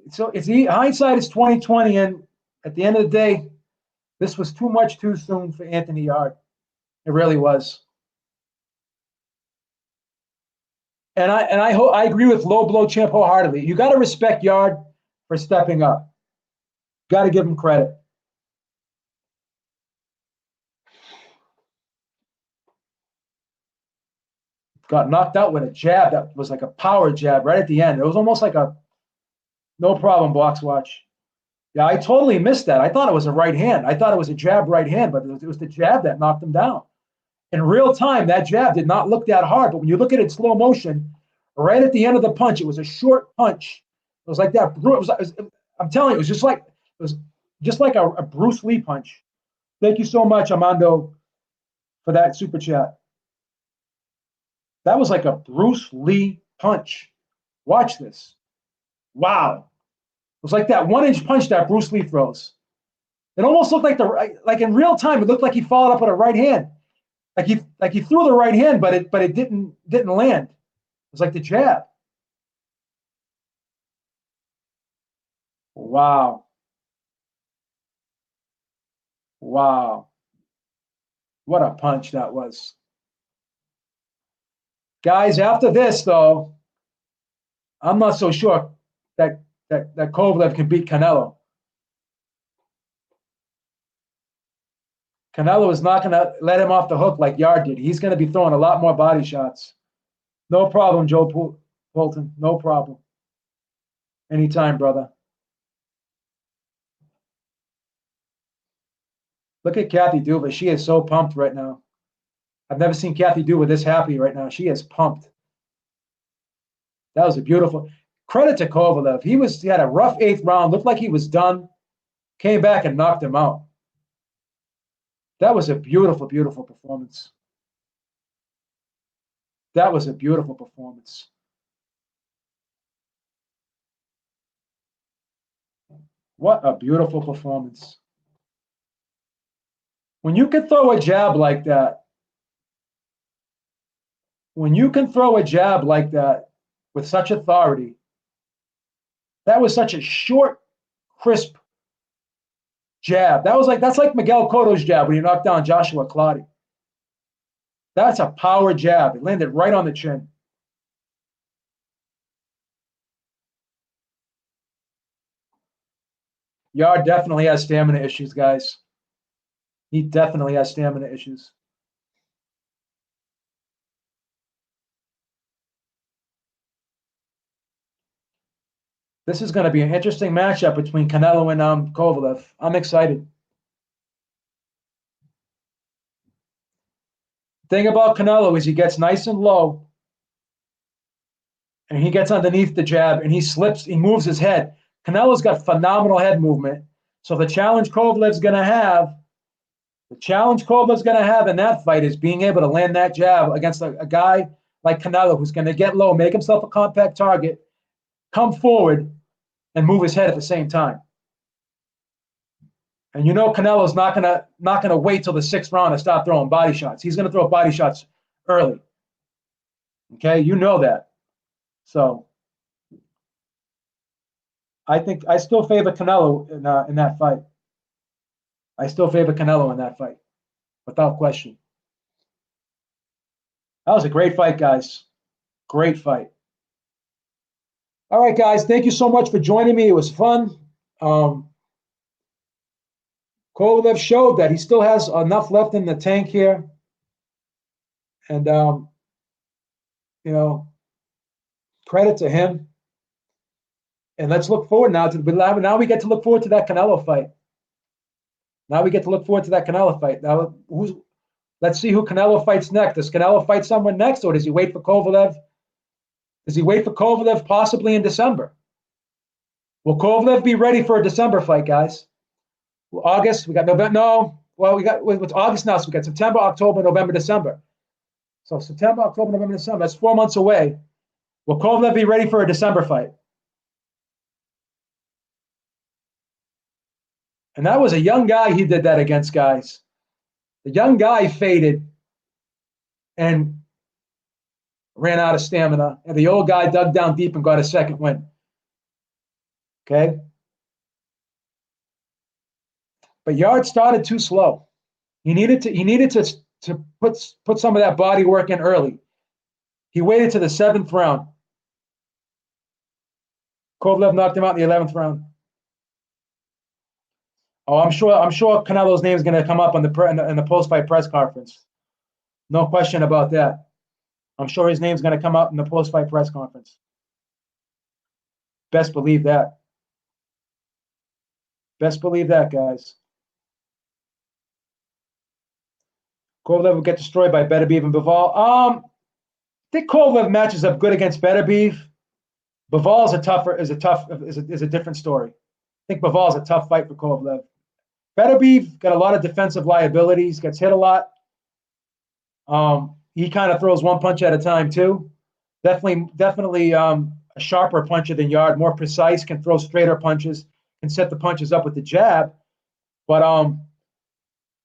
so hindsight is 2020, and at the end of the day, this was too much too soon for Anthony Yarde. It really was. And I agree with Low Blow Champ wholeheartedly. You got to respect Yarde for stepping up. Got to give him credit. Got knocked out with a jab that was like a power jab right at the end. It was almost like a no problem box watch. Yeah, I totally missed that. I thought it was a right hand. I thought it was a jab right hand, but it was the jab that knocked him down. In real time, that jab did not look that hard, but when you look at it in slow motion, right at the end of the punch, it was a short punch. It was like that. I'm telling you, it was just like a Bruce Lee punch. Thank you so much, Armando, for that super chat. That was like a Bruce Lee punch. Watch this. Wow. It was like that 1-inch punch that Bruce Lee throws. It almost looked like in real time, it looked like he followed up with a right hand. Like he threw the right hand, but it didn't land. It was like the jab. Wow. Wow. What a punch that was. Guys, after this, though, I'm not so sure that Kovalev can beat Canelo. Canelo is not going to let him off the hook like Yarde did. He's going to be throwing a lot more body shots. No problem, Joe Polton. No problem. Anytime, brother. Look at Kathy Duva. She is so pumped right now. I've never seen Kathy Duva this happy right now. She is pumped. That was a beautiful credit to Kovalev. He had a rough 8th round. Looked like he was done. Came back and knocked him out. That was a beautiful, beautiful performance. That was a beautiful performance. What a beautiful performance. When you can throw a jab like that, with such authority, that was such a short, crisp jab. That's like Miguel Cotto's jab when he knocked down Joshua Clottey. That's a power jab. It landed right on the chin. Yarde definitely has stamina issues, guys. He definitely has stamina issues. This is going to be an interesting matchup between Canelo and Kovalev. I'm excited. Thing about Canelo is he gets nice and low, and he gets underneath the jab, and he slips. He moves his head. Canelo's got phenomenal head movement. So the challenge Kovalev's going to have in that fight is being able to land that jab against a guy like Canelo, who's going to get low, make himself a compact target, come forward, and move his head at the same time. And you know Canelo's not gonna wait till the 6th round to start throwing body shots. He's gonna throw body shots early. Okay, you know that. So I think I still favor Canelo in that fight. I still favor Canelo in that fight, without question. That was a great fight, guys. Great fight. All right, guys. Thank you so much for joining me. It was fun. Kovalev showed that he still has enough left in the tank here. And, you know, credit to him. And let's look forward now now we get to look forward to that Canelo fight. Now let's see who Canelo fights next. Does Canelo fight someone next, or does he wait for Kovalev? Does he wait for Kovalev possibly in December? Will Kovalev be ready for a December fight, guys? August, we got November. No, well, it's August now, so we got September, October, November, December. So September, October, November, December. That's 4 months away. Will Kovalev be ready for a December fight? And that was a young guy he did that against, guys. The young guy faded and ran out of stamina, and the old guy dug down deep and got a second win. Okay? But Yarde started too slow. He needed to put some of that body work in early. He waited to the 7th round. Kovalev knocked him out in the 11th round. Oh, I'm sure Canelo's name is going to come up in the post-fight press conference. No question about that. I'm sure his name's going to come up in the post-fight press conference. Best believe that. Best believe that, guys. Kovalev will get destroyed by Beterbiev and Bivol. I think Kovalev matches up good against Beterbiev. Bivol is a different story. I think Bivol is a tough fight for Kovalev. Beterbiev got a lot of defensive liabilities, gets hit a lot. He kind of throws one punch at a time too. Definitely a sharper puncher than Yarde, more precise, can throw straighter punches, can set the punches up with the jab. But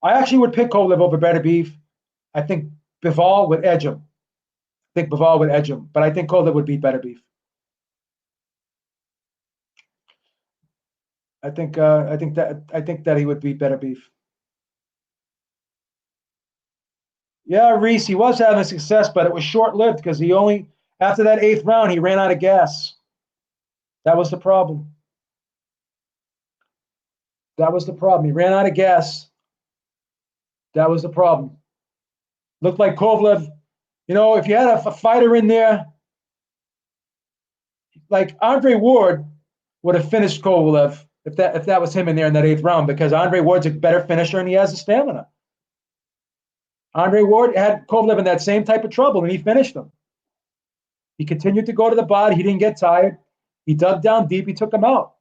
I actually would pick Kovalev over Beterbiev. I think Bivol would edge him. But I think Kovalev would beat Beterbiev. I think that he would beat Beterbiev. Yeah, Reese, he was having success, but it was short-lived because he only, after that 8th round, he ran out of gas. That was the problem. He ran out of gas. That was the problem. Looked like Kovalev, if you had a fighter in there, like Andre Ward would have finished Kovalev if that was him in there in that 8th round, because Andre Ward's a better finisher and he has the stamina. Andre Ward had Kovalev in that same type of trouble, and he finished him. He continued to go to the body. He didn't get tired. He dug down deep. He took him out.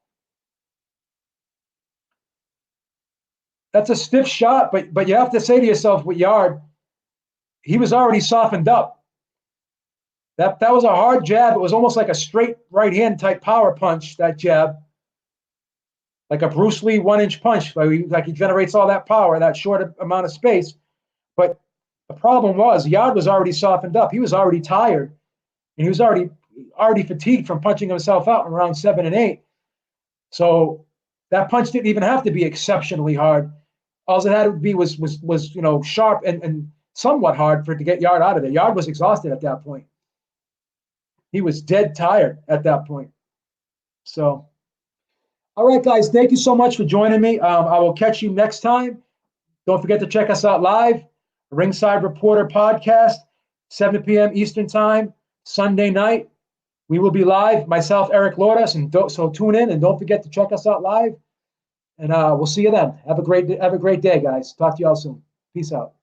That's a stiff shot, but you have to say to yourself with Yarde, he was already softened up. That was a hard jab. It was almost like a straight right hand type power punch, that jab. Like a Bruce Lee 1-inch punch. Like he generates all that power, that short amount of space. But the problem was Yarde was already softened up. He was already tired. And he was already fatigued from punching himself out in round 7 and 8. So That punch didn't even have to be exceptionally hard. All it had to be was sharp and somewhat hard for it to get Yarde out of there. Yarde was exhausted at that point. He was dead tired at that point. So, all right, guys, thank you so much for joining me. I will catch you next time. Don't forget to check us out live, Ringside Reporter Podcast, 7 p.m. Eastern Time, Sunday night. We will be live, myself, Eric Lourdes, so tune in and don't forget to check us out live. And we'll see you then. Have a great day, guys. Talk to you all soon. Peace out.